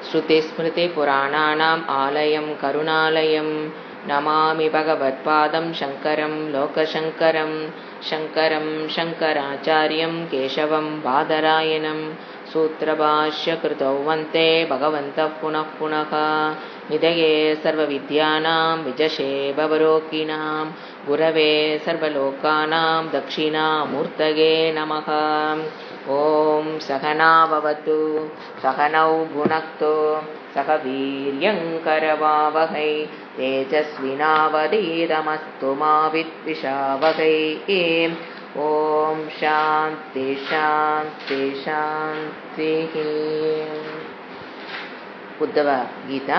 श्रुतिस्मृतिपुराणानाम् आलयं करुणालयं नमामि भगवत्पादं शङ्करं लोकशङ्करं शङ्करं शङ्कराचार्यं केशवं बादरायणं सूत्रभाष्यकृतौ वन्दे भगवन्तः पुनः पुनः निधये सर्वविद्यानां विजशे भवरोगिणां गुरवे सर्वलोकानां दक्षिणामूर्तये नमः। ॐ सहना भवतु सहनौ भुनक्तु सह वीर्यङ्करवावहै तेजस्विनावधीतमस्तु मा विद्विषावहै। ॐ शान्ति शान्ति शान्तिः। உத்தவ கீதா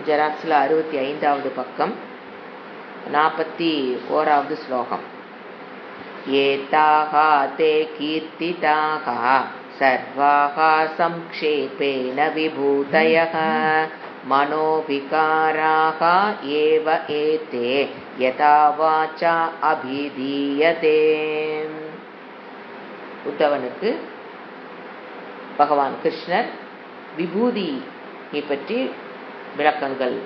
ஜெராக்ஸ்ல 65வது பக்கம் 41வது ஸ்லோகம். ஏதாக தே கீர்த்திதாக சர்வாக சம்க்ஷேபேன விபூதயः மனோவிகாராக ஏவ ஏதே யதா வாசா அபிதீயதே. உத்தவனுக்கு பகவான் கிருஷ்ணர் விபூதியை பற்றி விளக்கங்கள்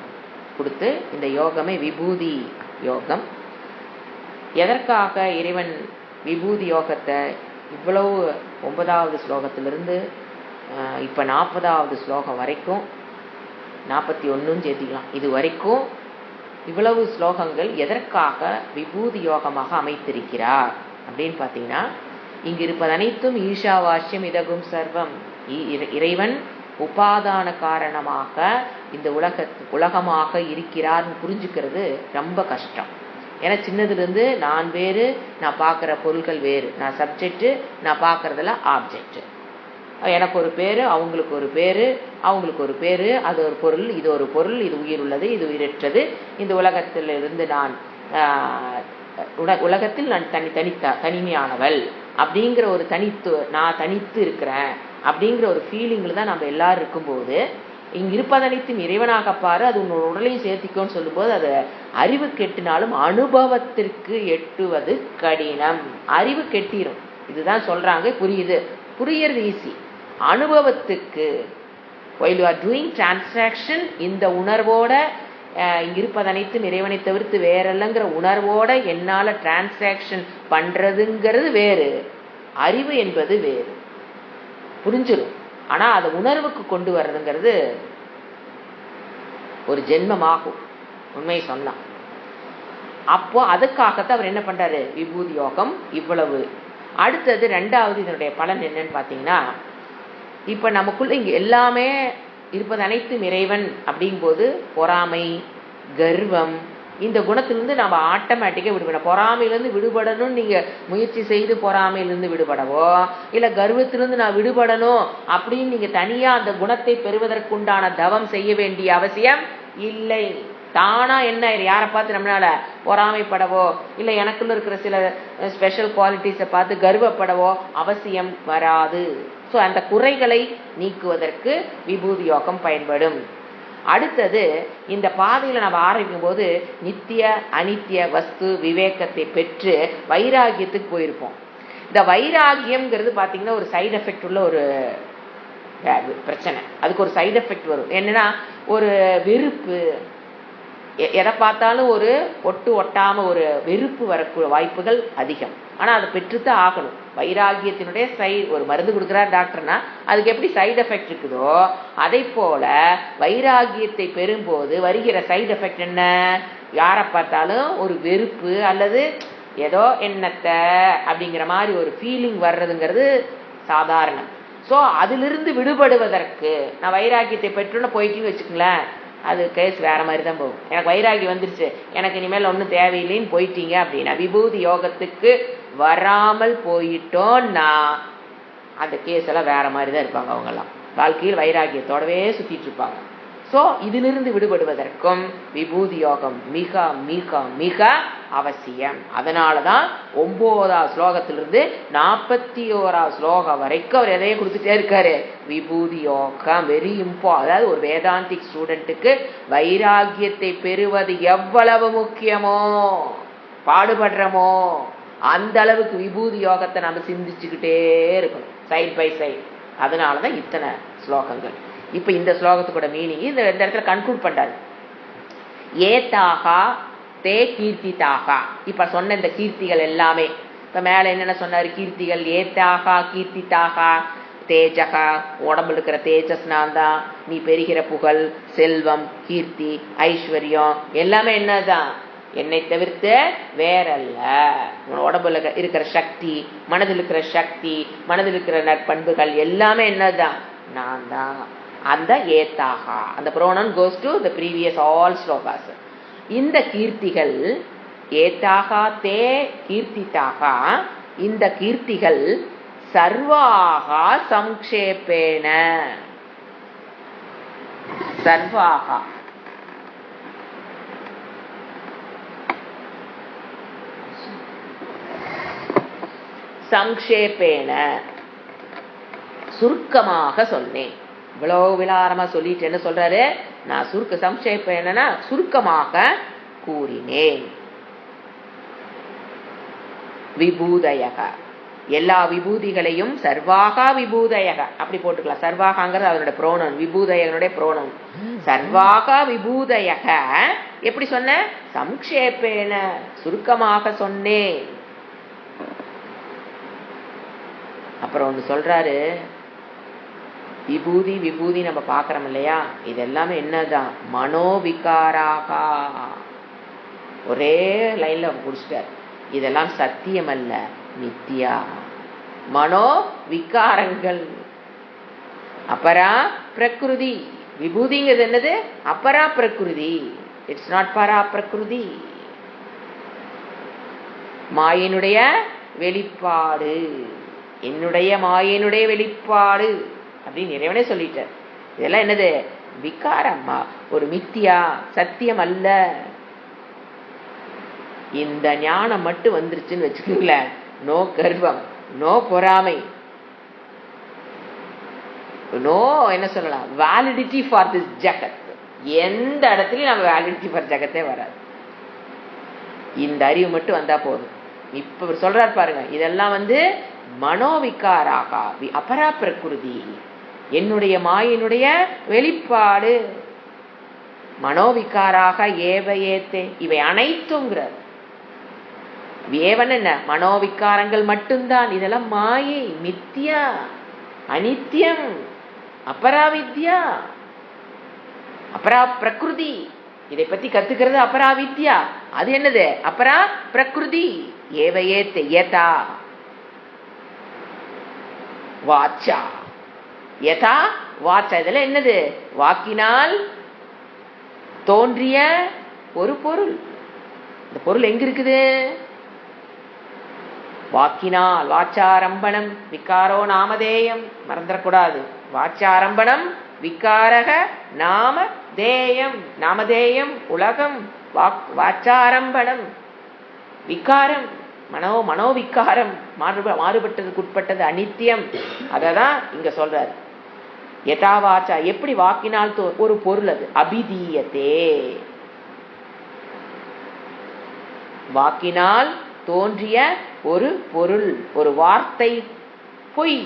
கொடுத்து, இந்த யோகமே விபூதி யோகம். எதற்காக இறைவன் விபூதி யோகத்தை இவ்வளவு 9வது ஸ்லோகத்திலிருந்து இப்போ 40வது ஸ்லோகம் வரைக்கும் 41 சேர்த்திக்கலாம், இது வரைக்கும் இவ்வளவு ஸ்லோகங்கள் எதற்காக விபூதி யோகமாக அமைத்திருக்கிறார் அப்படின்னு பார்த்தீங்கன்னா, இங்கு இருப்பது அனைத்தும் ஈஷாவாஸ்யம் இதகும் சர்வம். இறைவன் உபாதான காரணமாக இந்த உலகமாக இருக்கிறார்னு புரிஞ்சுக்கிறது ரொம்ப கஷ்டம். ஏன்னா சின்னதுலேருந்து நான் வேறு, நான் பார்க்குற பொருள்கள் வேறு, நான் சப்ஜெக்டு, நான் பார்க்குறதெல்லாம் ஆப்ஜெக்ட். எனக்கு ஒரு பேர், அவங்களுக்கு ஒரு பேர், அவங்களுக்கு ஒரு பேர், அது ஒரு பொருள், இது ஒரு பொருள், இது உயிர் உள்ளது, இது உயிரற்றது. இந்த உலகத்திலிருந்து நான் உலகத்தில் நான் தனிமையானவள் அப்படிங்கிற ஒரு நான் தனித்து இருக்கிறேன் அப்படிங்கிற ஒரு ஃபீலிங்கில் தான் நம்ம எல்லாரும் இருக்கும்போது, இங்கே இருப்பதனைத்தும் இறைவனாக பாரு, அது உன்னோட உடலையும் சேர்த்திக்கோன்னு சொல்லும்போது, அது அறிவு கெட்டினாலும் அனுபவத்திற்கு எட்டுவது கடினம். அறிவு கெட்டிரும், இதுதான் சொல்றாங்க. புரியுறது ஈஸி. அனுபவத்துக்கு while you are doing transaction, இந்த உணர்வோட இங்க இருப்பது அனைத்தும் இறைவனை தவிர்த்து வேறல்லங்கிற உணர்வோட என்னால டிரான்சாக்ஷன் பண்றதுங்கிறது வேறு, அறிவு என்பது வேறு. புரிஞ்சிடும். ஆனா அதை உணர்வுக்கு கொண்டு வர்றதுங்கிறது ஒரு ஜென்மமாகும், உண்மையை சொன்னான். அப்போ அதுக்காகத்தான் அவர் என்ன பண்றாரு, விபூதி யோகம் இவ்வளவு. அடுத்தது 2வது இதனுடைய பலன் என்னன்னு பாத்தீங்கன்னா, இப்ப நமக்குள்ள இங்க எல்லாமே இருப்பது அனைத்தும் இறைவன் அப்படிங்கும்போது பொறாமை, கர்வம், இந்த குணத்திலிருந்து நம்ம ஆட்டோமேட்டிக்கா விடுபடணும். பொறாமையிலிருந்து விடுபடணும் நீங்க முயற்சி செய்து பொறாமையிலிருந்து விடுபடவோ, இல்ல கர்வத்திலிருந்து நான் விடுபடணும் அப்படின்னு நீங்க தனியா அந்த குணத்தை பெறுவதற்குண்டான தவம் செய்ய வேண்டிய அவசியம் இல்லை. தானா என்ன யாரை பார்த்து நம்மளால பொறாமைப்படவோ, இல்ல எனக்குள்ள இருக்கிற சில ஸ்பெஷல் குவாலிட்டிஸை பார்த்து கர்வப்படவோ அவசியம் வராது. ஸோ அந்த குறைகளை நீக்குவதற்கு விபூதி யோகம் பயன்படும். அடுத்தது, இந்த பாதையில நம்ம ஆரம்பிக்கும் போது நித்திய அனித்திய வஸ்து விவேகத்தை பெற்று வைராகியத்துக்கு போயிருப்போம். இந்த வைராகியம்ங்கிறது பாத்தீங்கன்னா ஒரு சைடு எஃபெக்ட் உள்ள ஒரு பிரச்சனை. அதுக்கு ஒரு சைடு எஃபெக்ட் வரும். என்னன்னா, ஒரு வெறுப்பு, எதை பார்த்தாலும் ஒரு ஒட்டாம ஒரு வெறுப்பு வரக்கூடிய வாய்ப்புகள் அதிகம். ஆனா அதை பெற்றுத்தான் ஆகணும். வைராகியத்தினுடைய ஒரு மருந்து கொடுக்குறார் டாக்டர்னா அதுக்கு எப்படி சைடு எஃபெக்ட் இருக்குதோ, அதை போல வைராகியத்தை பெறும்போது வருகிற சைடு எஃபெக்ட் என்ன, யாரை பார்த்தாலும் ஒரு வெறுப்பு அல்லது ஏதோ என்னத்தை அப்படிங்கிற மாதிரி ஒரு ஃபீலிங் வர்றதுங்கிறது சாதாரணம். ஸோ அதிலிருந்து விடுபடுவதற்கு நான் வைராகியத்தை பெற்றுன்னு போயிட்டுன்னு வச்சுக்கங்களேன், அது கேஸ் வேற மாதிரி தான் போகும். எனக்கு வைராகி வந்துருச்சு, எனக்கு இனிமேல் ஒன்றும் தேவையில்லைன்னு போயிட்டீங்க அப்படின்னா, விபூதி யோகத்துக்கு வராமல் போயிட்டோன்னா அந்த கேஸ் எல்லாம் வேற மாதிரி தான் இருப்பாங்க. அவங்கெல்லாம் வாழ்க்கையில் வைராகியத்தோடவே சுத்திட்டு இருப்பாங்க. ஸோ இதிலிருந்து விடுபடுவதற்கும் விபூதி யோகம் மிக மிக மிக அவசியம். அதனாலதான் 9வது ஸ்லோகத்திலிருந்து 41வது ஸ்லோகம் வரைக்கும் அவர் எதையே கொடுத்துட்டே இருக்காரு, விபூதி யோகம் வெரி இம்பார்ட்டன்ட். அதாவது ஒரு வேதாந்திக் ஸ்டூடெண்ட்டுக்கு வைராகியத்தை பெறுவது எவ்வளவு முக்கியமோ, பாடுபடுறோமோ, அந்த அளவுக்கு விபூதி யோகத்தை நம்ம சிந்திச்சுக்கிட்டே இருக்கணும், சைட் பை சைட். அதனாலதான் இத்தனை ஸ்லோகங்கள். இப்ப இந்த ஸ்லோகத்துக்கூட மீனிங் இந்த இடத்துல கன்க்ளூட் பண்றாரு. ஏதாகா தே கீர்த்திதாகா. இப்ப சொன்ன இந்த கீர்த்திகள் எல்லாமே இப்ப மேல என்னென்ன சொன்னாரு? கீர்த்திகள் ஏதாகா கீர்த்திதாகா. தேஜகா, உடம்புல இருக்கிற தேஜஸ் நான் தான். நீ பெறுகிற புகழ், செல்வம், கீர்த்தி, ஐஸ்வர்யம் எல்லாமே என்னதான்? என்னை தவிர்த்து வேறல்ல. உடம்புல இருக்கிற சக்தி, மனதில் இருக்கிற சக்தி, மனதில் இருக்கிற நற்பண்புகள் எல்லாமே என்னதான்? நான் தான். அந்த ஏத்தாகா, அந்த pronoun goes to the previous all slokas. இந்த கீர்த்திகள் ஏத்தாகா தே கீர்த்திதாகா, இந்த கீர்த்திகள் சர்வாகா சம்க்ஷேபேன. சர்வாகா சம்க்ஷேபேன சுருக்கமாக சொன்னேன். இவ்வளவு விலாரமா சொல்லிட்டு என்ன சொல்றாரு? நான் சம்க்ஷேபேனா சுருக்கமாக கூறினேன். விபூதயக, எல்லா விபூதிகளையும் சர்வாகா விபூதயக அப்படி போட்டுக்கலாம். சர்வாகாங்கிறது அதனுடைய புரோனவுன், விபூதயகனுடைய புரோனவுன். சர்வாகா விபூதயக எப்படி சொன்ன? சம்க்ஷேபேன சுருக்கமாக சொன்னேன். அப்புறம் ஒன்று சொல்றாரு, விபூதி விபூதி நம்ம பார்க்கறோம் இல்லையா, இது எல்லாமே என்னதான்? மனோவிகாராகா. ஒரே லைன்ல முடிச்சிட்டார். இதெல்லாம் சத்தியம் அல்ல, நித்யா. மனோ விகாரங்கள். அப்பரா பிரகிருதி. விபூதிங்கிறது என்னது? அப்பரா பிரகிருதி. இட்ஸ் நாட் பரா பிரகிருதி. மாயினுடைய வெளிப்பாடு, என்னுடைய மாயினுடைய வெளிப்பாடு அப்படின்னு இறைவனே சொல்லிட்டார். இதெல்லாம் என்னது? விகாரம்மா, ஒரு மித்தியா, சத்தியம் அல்ல. இந்த ஞானம் மட்டும் வந்துருச்சுன்னு வச்சுக்கீங்களேன், நோ கர்வம், நோ பொறாமை, நோ என்ன சொல்லலாம், வேலிடிட்டி ஃபார் திஸ் ஜகத். எந்த இடத்துலயும் நம்ம வேலிடிட்டி ஃபார் ஜகத்தே வராது. இந்த அறிவு மட்டும் வந்தா போதும். இப்ப சொல்றாரு பாருங்க, இதெல்லாம் மனோவிகாராக அபரா பிரகிருதி, என்னுடைய மாயினுடைய வெளிப்பாடு. மனோவிகாராக ஏவ ஏத்தே, இவை அனைத்துங்கிறார். ஏவன் என்ன? மனோவிகாரங்கள் மட்டும்தான். இதெல்லாம் மாயை, மித்யா, அனித்யம், அபராவித்யா, அபரா பிரகிருதி. இதை பத்தி கத்துக்கிறது அபராவித்யா. அது என்னது? அபரா பிரகிருதி. ஏவ ஏத்தே யதா வாச்சா, யதா வாச்சா. இதெல்லாம் என்னது? வாக்கினால் தோன்றிய ஒரு பொருள். இந்த பொருள் எங்க இருக்குது? வாக்கினால். வாச்சாரம்பணம் விகாரோ நாமதேயம், மறந்துடக்கூடாது. வாச்சாரம்பணம் விகாரக நாமதேயம். நாமதேயம் உலகம், வாச்சாரம்பணம் விகாரம், மனோவிகாரம், மாறுபட்டதுக்கு உட்பட்டது, அனித்தியம். அததான் இங்க சொல்றாரு. யதாவாச்சா, எப்படி வாக்கினால் ஒரு பொருள் அது அபிதீயத்தே, வாக்கினால் தோன்றிய ஒரு பொருள், ஒரு வார்த்தை பொய்,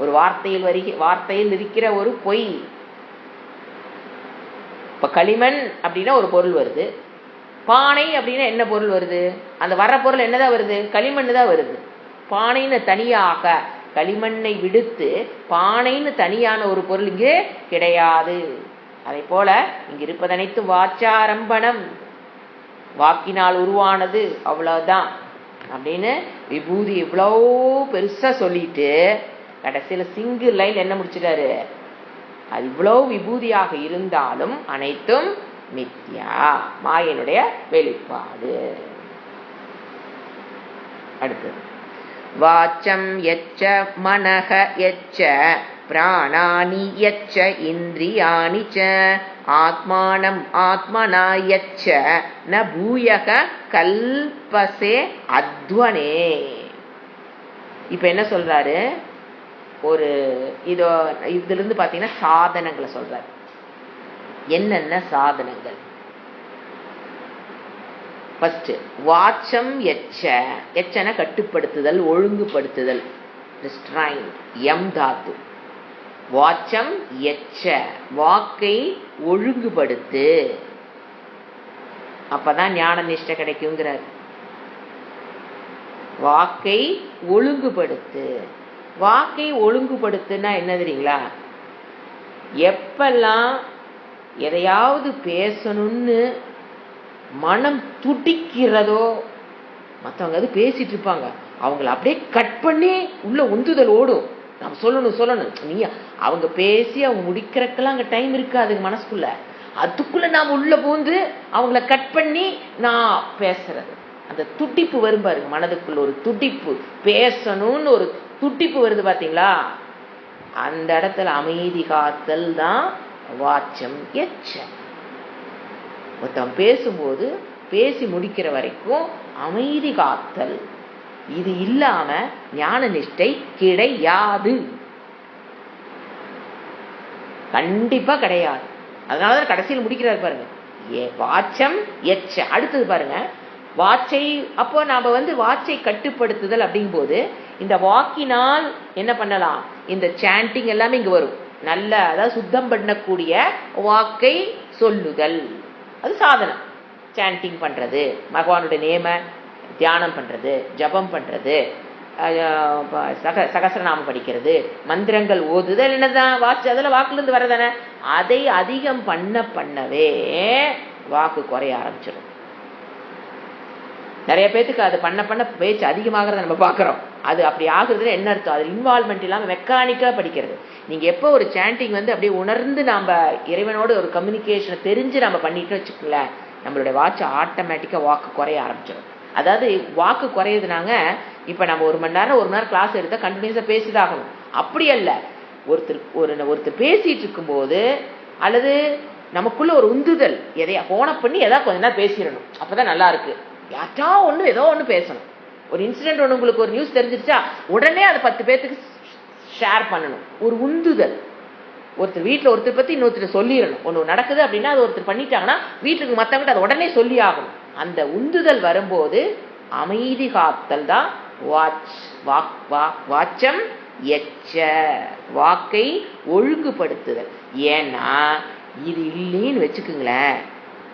ஒரு வார்த்தையில் இருக்கிற ஒரு பொய். இப்ப களிமண் அப்படின்னா ஒரு பொருள் வருது, பானை அப்படின்னா என்ன பொருள் வருது? அந்த வர்ற பொருள் என்னதான் வருது? களிமண் தான் வருது. பானைன்னு தனியாக, களிமண்ணை விடுத்து பானைன்னு தனியான ஒரு பொருள் இங்கே கிடையாது. அதை போல இங்க இருப்பது அனைத்தும் வாச்சாரம்பணம், வாக்கினால் உருவானது, அவ்வளவுதான் அப்படின்னு விபூதி இவ்வளோ பெருசா சொல்லிட்டு கடைசியில சிங்கிள் லைன் என்ன முடிச்சிட்டாரு? அது இவ்வளவு விபூதியாக இருந்தாலும் அனைத்தும் மித்யா, மாயனுடைய வெளிப்பாடு. அடுத்தது வாச்சம் யச்ச மனஹ யச்ச பிராணானி யச்ச இந்திரியாணி ச ஆத்மானம் ஆத்மனா யச்ச ந பூயக கல்பசே அத்வனே. இப்ப என்ன சொல்றாரு? ஒரு இதுல இருந்து பாத்தீங்கன்னா சாதனங்களை சொல்றாரு. என்னென்ன சாதனங்கள்? ஃபர்ஸ்ட் வாச்சம் எச்ச, எச்சன கட்டுப்படுத்துதல், ஒழுங்குபடுத்துதல். ரிஸ்ட்ரைன், எம் தாத்து. வாச்சம் எச்ச, வாக்கை ஒழுங்குபடுத்து. அப்பதான் ஞான நிஷ்டை கிடைக்குங்கிறார். வாக்கை ஒழுங்குபடுத்து. வாக்கை ஒழுங்குபடுத்துன்னா என்ன தெரியுங்களா? எப்பெல்லாம் எதையாவது பேசணும்னு மனம் துடிக்கிறதோ, மற்றவங்க அது பேசிட்டு இருப்பாங்க, அவங்கள அப்படியே கட் பண்ணி உள்ள உந்துதல் ஓடும். நம்ம சொல்லணும் நீ அவங்க பேசி அவங்க முடிக்கிறதுக்கெல்லாம் அங்கே டைம் இருக்காது மனசுக்குள்ள. அதுக்குள்ள நாம் உள்ள பூந்து அவங்கள கட் பண்ணி நான் பேசுறது. அந்த துடிப்பு வரும் பாருங்க, மனதுக்குள்ள ஒரு துடிப்பு, பேசணும்னு ஒரு துடிப்பு வருது பாத்தீங்களா? அந்த இடத்துல அமைதி காத்தல் தான் வாச்சம் எச்ச. மொத்தம் பேசும்போது பேசி முடிக்கிற வரைக்கும் அமைதி காத்தல். இது இல்லாம ஞான நிஷ்டை கிடையாது, கண்டிப்பா கிடையாது. அதனாலதான் கடைசியில் முடிக்கிறார் பாருங்க, வாச்சம் எச்ச. அடுத்தது பாருங்க, வாச்சை. அப்போ நாம வாச்சை கட்டுப்படுத்துதல் அப்படிங்கும் போது இந்த வாக்கினால் என்ன பண்ணலாம்? இந்த சாண்டிங் எல்லாமே இங்க வரும். நல்ல, அதாவது சுத்தம் பண்ணக்கூடிய வாக்கை சொல்லுதல், அது சாதனம். சாண்டிங் பண்றது, பகவானுடைய நேம தியானம் பண்றது, ஜபம் பண்றது, சகசரநாமம் படிக்கிறது, மந்திரங்கள் ஓதுதல், என்னதான் வாச்சு, அதெல்லாம் வாக்குல இருந்து வரதானே. அதை அதிகம் பண்ணவே வாக்கு குறைய ஆரம்பிச்சிடும். நிறைய பேத்துக்கு அது பண்ண பேச்சு அதிகமாகிறத நம்ம பார்க்குறோம். அது அப்படி ஆகுறதுல என்ன அர்த்தம்? அது இன்வால்மெண்ட் இல்லாமல் மெக்கானிக்காக படிக்கிறது. நீங்கள் எப்போ ஒரு சாண்டிங் அப்படியே உணர்ந்து நம்ம இறைவனோட ஒரு கம்யூனிகேஷனை தெரிஞ்சு நம்ம பண்ணிட்டு வச்சுக்கோங்களேன், நம்மளுடைய வாட்ச் ஆட்டோமேட்டிக்காக வாக்கு குறைய ஆரம்பிச்சிடும். அதாவது வாக்கு குறையுதுனாங்க, இப்போ நம்ம 1 மணி நேரம் கிளாஸ் எடுத்தால் கண்டினியூஸாக பேசிதாகணும். அப்படி அல்ல, ஒருத்தர் பேசிட்டு இருக்கும்போது அல்லது நமக்குள்ள ஒரு உந்துதல், எதையா போன பண்ணி எதாவது கொஞ்ச நேரம் பேசிடணும், அப்போதான் நல்லா இருக்கு. யார்ட்டா ஏதோ ஒன்று பேசணும். ஒரு இன்சிடென்ட் ஒன்று, உங்களுக்கு ஒரு நியூஸ் தெரிஞ்சிருச்சா, உடனே அதை 10 பேருக்கு ஷேர் பண்ணணும். ஒரு உந்துதல். ஒருத்தர் வீட்டில் ஒருத்தர் பற்றி இன்னொருத்தர் சொல்லிடணும். ஒன்று நடக்குது அப்படின்னா அது ஒருத்தர் பண்ணிட்டாங்கன்னா வீட்டுக்கு மற்றவங்கிட்ட அதை உடனே சொல்லி ஆகணும். அந்த உந்துதல் வரும்போது அமைதி காத்தல் தான் வாச்சம் எச்ச, வாக்கை ஒழுங்குபடுத்துதல். ஏன்னா இது இல்லைன்னு வச்சுக்குங்களேன்,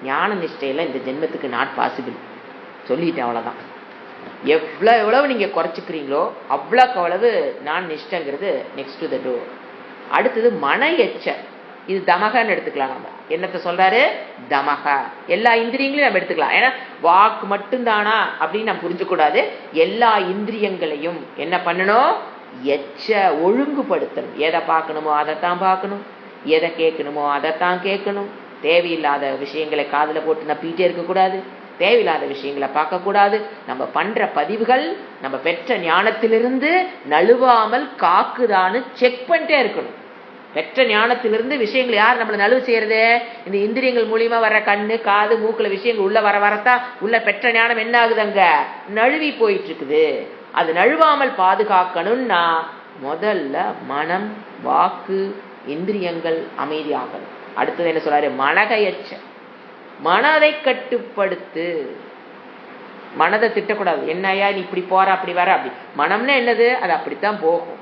ஞான நிஷ்டையில இந்த ஜென்மத்துக்கு நாட் பாசிபிள். சொல்லிட்டேன், அவ்வளோதான். எவ்வளவு நீங்க குறைச்சிக்கிறீங்களோ அவ்வளவு நான் நிஷ்டைங்கிறது நெக்ஸ்ட் டு த டோர். அடுத்தது மன எச்ச, இது தமகன்னு எடுத்துக்கலாம். நம்ம என்னத்தை சொல்றாரு? தமக. எல்லா இந்திரியங்களையும் நம்ம எடுத்துக்கலாம். ஏன்னா வாக்கு மட்டும்தானா அப்படின்னு நம்ம புரிஞ்சக்கூடாது. எல்லா இந்திரியங்களையும் என்ன பண்ணணும்? எச்ச, ஒழுங்குபடுத்தணும். எதை பார்க்கணுமோ அதைத்தான் பார்க்கணும், எதை கேட்கணுமோ அதைத்தான் கேட்கணும். தேவையில்லாத விஷயங்களை காதில் போட்டு நப்பிட்டே இருக்கக்கூடாது, தேவையில்லாத விஷயங்களை பார்க்கக்கூடாது. நம்ம பண்ற பதிவுகள் நம்ம பெற்ற ஞானத்திலிருந்து நழுவாமல் காக்குதான்னு செக் பண்ணிட்டே இருக்கணும். பெற்ற ஞானத்திலிருந்து விஷயங்கள் யார் நம்மளை நழுவு செய்யறது? இந்த இந்திரியங்கள் மூலியமா வர்ற கண்ணு, காது, மூக்குல விஷயங்கள் உள்ள வரத்தான் உள்ள பெற்ற ஞானம் என்ன ஆகுதுங்க? நழுவி போயிட்டு இருக்குது. அது நழுவாமல் பாதுகாக்கணும்னா முதல்ல மனம், வாக்கு, இந்திரியங்கள் அமைதியாகணும். அடுத்தது என்ன சொல்றாரு? மனகையச்ச, மனதை கட்டுப்படுத்து. மனதை திட்டக்கூடாது. என்னையா நீ இப்படி போற அப்படி வர அப்படி. மனம்னா என்னது? அது அப்படித்தான் போகும்.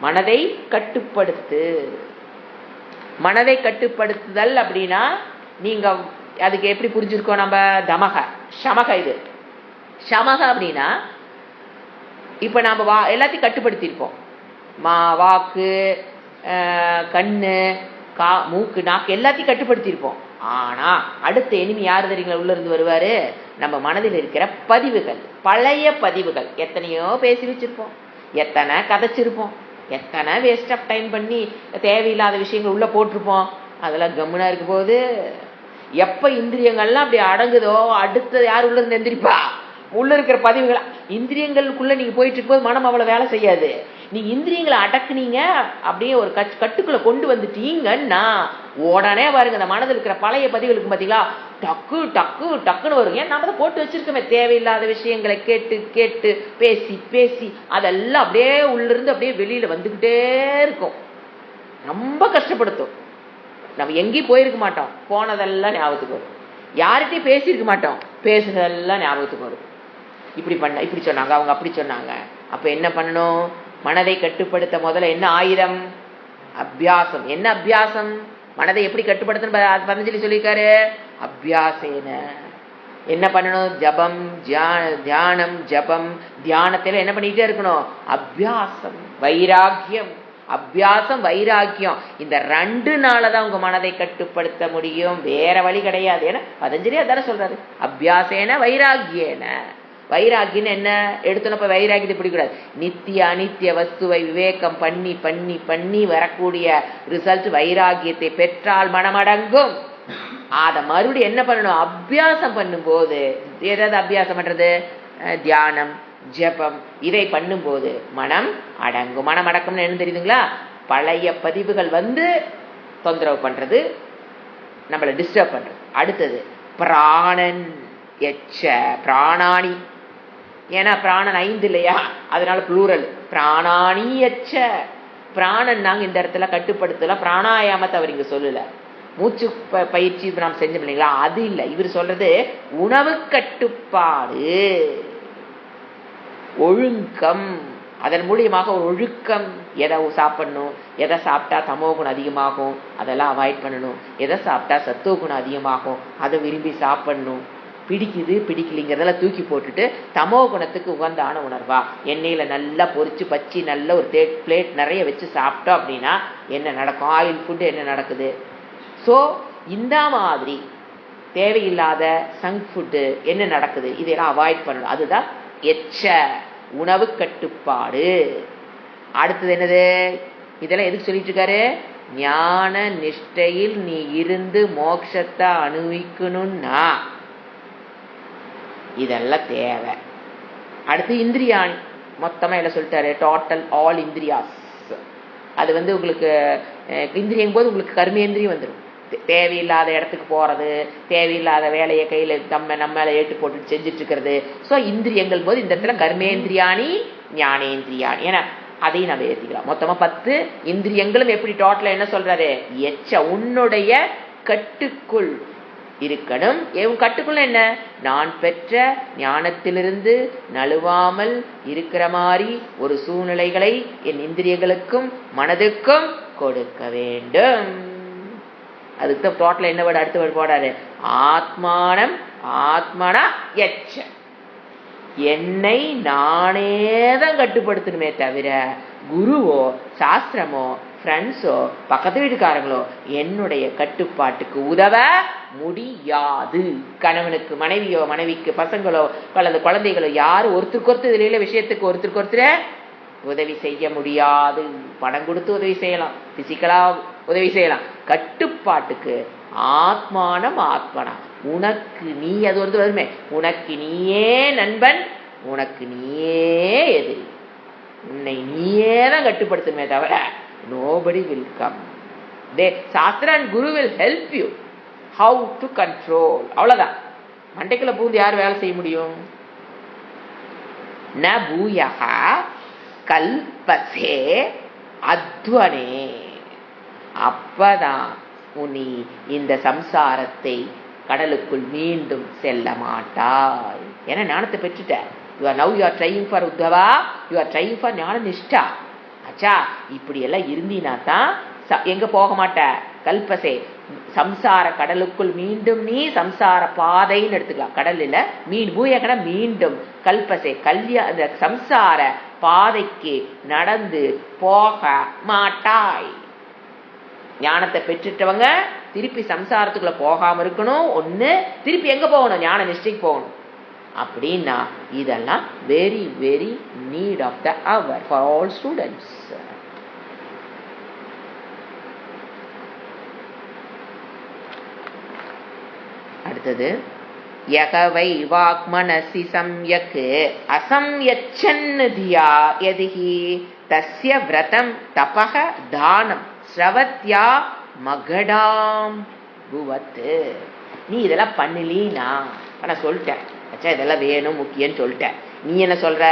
மனதை கட்டுப்படுத்து. மனதை கட்டுப்படுத்துதல் அப்படின்னா நீங்க அதுக்கு எப்படி புரிஞ்சிருக்கோம் நம்ம? தமக, சமக. இது சமக அப்படின்னா இப்ப நாம எல்லாத்தையும் கட்டுப்படுத்தியிருப்போம். வாக்கு, கண்ணு, மூக்கு, நாக்கு எல்லாத்தையும் கட்டுப்படுத்தியிருப்போம். ஆனா அடுத்த எனிமி யாரு தெரியுங்களா உள்ள இருந்து வருவாரு? நம்ம மனதில் இருக்கிற பதிவுகள், பழைய பதிவுகள். எத்தனையோ பேசி வச்சிருப்போம், எத்தனை கதைச்சிருப்போம், எத்தனை வேஸ்ட் ஆஃப் டைம் பண்ணி தேவையில்லாத விஷயங்கள் உள்ள போட்டிருப்போம். அதெல்லாம் கம்முனா இருக்கும் போது எப்ப இந்திரியங்கள்லாம் அப்படி அடங்குதோ அடுத்தது யார் உள்ள இருந்து எந்திரிப்பா? உள்ள இருக்கிற பதிவுகள். இந்திரியங்களுக்குள்ள நீங்க போயிட்டு இருக்கும்போது மனம் அவ்வளவு வேலை செய்யாது. நீங்க இந்திரியங்களை அடக்குனீங்க, அப்படியே ஒரு கட்டுக்குள்ள கொண்டு வந்துட்டீங்கன்னா உடனே பாருங்க அந்த மனதில் இருக்கிற பழைய பதிவுகளுக்கு பாத்தீங்களா டக்கு டக்கு டக்குன்னு வருங்க. நம்ம தான் போட்டு வச்சிருக்கோமே தேவையில்லாத விஷயங்களை கேட்டு கேட்டு பேசி பேசி அதெல்லாம் அப்படியே உள்ள இருந்து அப்படியே வெளியில வந்துகிட்டே இருக்கும். ரொம்ப கஷ்டப்படுத்தும். நம்ம எங்கேயும் போயிருக்க மாட்டோம், போனதெல்லாம் ஞாபகத்துக்கு வரும். யார்கிட்டையும் பேசியிருக்க மாட்டோம், பேசுனதெல்லாம் ஞாபகத்துக்கு வரும். இப்படி பண்ண, இப்படி சொன்னாங்க, அவங்க அப்படி சொன்னாங்க. அப்ப என்ன பண்ணணும்? மனதை கட்டுப்படுத்த முதல்ல என்ன ஆயுதம்? அபியாசம். என்ன அபியாசம்? மனதை எப்படி கட்டுப்படுத்தணும் பதஞ்சலி சொல்லியிருக்காரு? அபியாசேன. என்ன பண்ணணும்? ஜபம், தியானம். ஜபம் தியானத்துல என்ன பண்ணிட்டே இருக்கணும்? அபியாசம், வைராக்கியம். அபியாசம், வைராக்கியம், இந்த 2 நாளதான் உங்க மனதை கட்டுப்படுத்த முடியும். வேற வழி கிடையாது. ஏன்னா பதஞ்சலி அதான சொல்றாரு, அபியாசேன வைராக்கியேன. வைராக்கியம் என்ன? எடுத்தனப்ப வைராக்கியத்தை பிடிக்கூடாது. நித்திய அனித்திய வஸ்துவை விவேகம் பண்ணி பண்ணி பண்ணி வரக்கூடிய ரிசல்ட் வைராக்கியத்தை பெற்றால் மனமடங்கும். அத மறுபடியும் என்ன பண்ணணும்? அபியாசம் பண்ணும்போது, ஏதாவது அபியாசம் பண்றது, தியானம், ஜபம், இதை பண்ணும்போது மனம் அடங்கும். மனம் அடக்கம்னு என்ன தெரியுதுங்களா? பழைய பதிவுகள் தொந்தரவு பண்றது, நம்மளை டிஸ்டர்ப் பண்றது. அடுத்தது பிராணன் எச்ச, பிராணாணி. ஏன்னா பிராணன் 5 இல்லையா, அதனால புளூரல். பிராணாணி எச்ச. பிராணன் நாங்க இந்த இடத்துல கட்டுப்படுத்தலாம். பிராணாயாமத்தை அவர் இங்க சொல்லல. மூச்சு பயிற்சி நாம் செஞ்சோம் இல்லைங்களா, அது இல்லை. இவர் சொல்றது உணவு கட்டுப்பாடு, ஒழுக்கம். அதன் மூலியமாக ஒரு ஒழுக்கம். எதை சாப்பிடணும், எதை சாப்பிட்டா தமோ குணம் அதிகமாகும், அதெல்லாம் அவாய்ட் பண்ணணும். எதை சாப்பிட்டா சத்துவ குணம் அதிகமாகும், அதை விரும்பி சாப்பிடணும். பிடிக்குது பிடிக்கலிங்கிறதெல்லாம் தூக்கி போட்டுட்டு தமோ குணத்துக்கு உகந்தான உணர்வா எண்ணெயில நல்லா பொரிச்சு பச்சி நல்ல ஒரு பிளேட் நிறைய வச்சு சாப்பிட்டோம் அப்படின்னா என்ன நடக்கும்? ஆயில் ஃபுட் என்ன நடக்குது? ஸோ இந்த மாதிரி தேவையில்லாத சங்க் ஃபுட்டு என்ன நடக்குது, இதெல்லாம் அவாய்ட் பண்ணணும். அதுதான் எச்ச, உணவு கட்டுப்பாடு. அடுத்தது என்னது? இதெல்லாம் எதுக்கு சொல்லிட்டு இருக்காரு? ஞான நிஷ்டையில் நீ இருந்து மோட்சத்தை அனுபவிக்கணும்னா இதெல்லாம் தேவை. அடுத்து இந்திரியாணி, மொத்தமா எல்லாம் சொல்லிட்டாரு. Total all இந்திரியாஸ். அது உங்களுக்கு இந்திரியம் போது உங்களுக்கு கர்மேந்திரியம் வந்துடும். தேவையில்லாத இடத்துக்கு போறது, தேவையில்லாத வேலையை கையில நம்ம ஏட்டு போட்டு செஞ்சுட்டு இருக்கிறது. ஸோ இந்திரியங்கள் போது இந்த இடத்துல கர்மேந்திரியாணி, ஞானேந்திரியாணி. ஏன்னா அதையும் நம்ம ஏற்றிக்கலாம். மொத்தமா 10 இந்திரியங்களும் எப்படி டோட்டலா என்ன சொல்றாரு? எச்ச, உன்னுடைய கட்டுக்குள் இருக்கணும். கட்டுக்குள்ள என்ன? நான் பெற்ற ஞானத்திலிருந்து நழுவாமல் இருக்கிற மாதிரி ஒரு சூழ்நிலைகளை என் இந்திரியங்களுக்கும் மனதுக்கும் கொடுக்க வேண்டும். அதுக்கு டோட்டல் என்ன வேர்டு? அடுத்த வேர்டு போடாரு. ஆத்மானம் ஆத்மனா எச்ச. என்னை நானேதான் கட்டுப்படுத்தணுமே தவிர குருவோ சாஸ்திரமோ ஃப்ரெண்ட்ஸோ பக்கத்து வீட்டுக்காரங்களோ என்னுடைய கட்டுப்பாட்டுக்கு உதவ முடியாது. கணவனுக்கு மனைவியோ, மனைவிக்கு பசங்களோ அல்லது குழந்தைகளோ யாரும் ஒருத்தருக்கு ஒருத்தர் இதுல விஷயத்துக்கு ஒருத்தருக்கு ஒருத்தர் உதவி செய்ய முடியாது. பணம் கொடுத்து உதவி செய்யலாம், பிசிக்கலா உதவி செய்யலாம். கட்டுப்பாட்டுக்கு ஆத்மானம் ஆத்மனா. உனக்கு நீ, அது வந்து வருமே, உனக்கு நீயே நண்பன், உனக்கு நீயே எதிரி. உன்னை நீயே தான் கட்டுப்படுத்துமே தவிர nobody will come. Shastra and Guru will help you how to control. அவ்வளவுதான். மண்டைக்குள்ள பூந்து யார் வேலை செய்ய முடியும்? ந பூயஹ கல்பசே அத்வனே. அப்பதான் உனி இந்த சம்சாரத்தை கடலுக்குள் மீண்டும் செல்ல மாட்டாய். ஏன்னா ஞானத்தை பெற்றுட்ட. Now you are trying for Uddhava, you are trying for ஞான நிஷ்டா. அச்சா இப்படி எல்லாம் இருந்தீனா தான் எங்க போக மாட்ட? கல்பசே, சம்சார கடலுக்குள் மீண்டும் நீ சம்சார பாதைன்னு எடுத்துக்கலாம். கடல் இல்ல, பூயகன மீண்டும் கல்பசே அந்த சம்சார பாதைக்கு நடந்து போக மாட்டாய். ஞானத்தை பெற்றுட்டவங்க திருப்பி சம்சாரத்துக்குள்ள போகாம இருக்கணும். ஒண்ணு, திருப்பி எங்க போகணும்? ஞான நிஷ்டைக்கு போகணும். அப்படின்னா இதெல்லாம் very very need of the hour for all students. அடுத்தது யகவை வாக்மனசி சம்யக் அசம்யச்சன்னு தியா யதிஹி தஸ்ய விரதம் தபஹ தானம் ஸ்ரவத்யா மகடாம் புவத். நீ இதெல்லாம் பண்ணலீனா நான் சொல்லிட்டேன். அச்சா இதெல்லாம் வேணும் முக்கியம்னு சொல்லிட்டேன். நீ என்ன சொல்ற?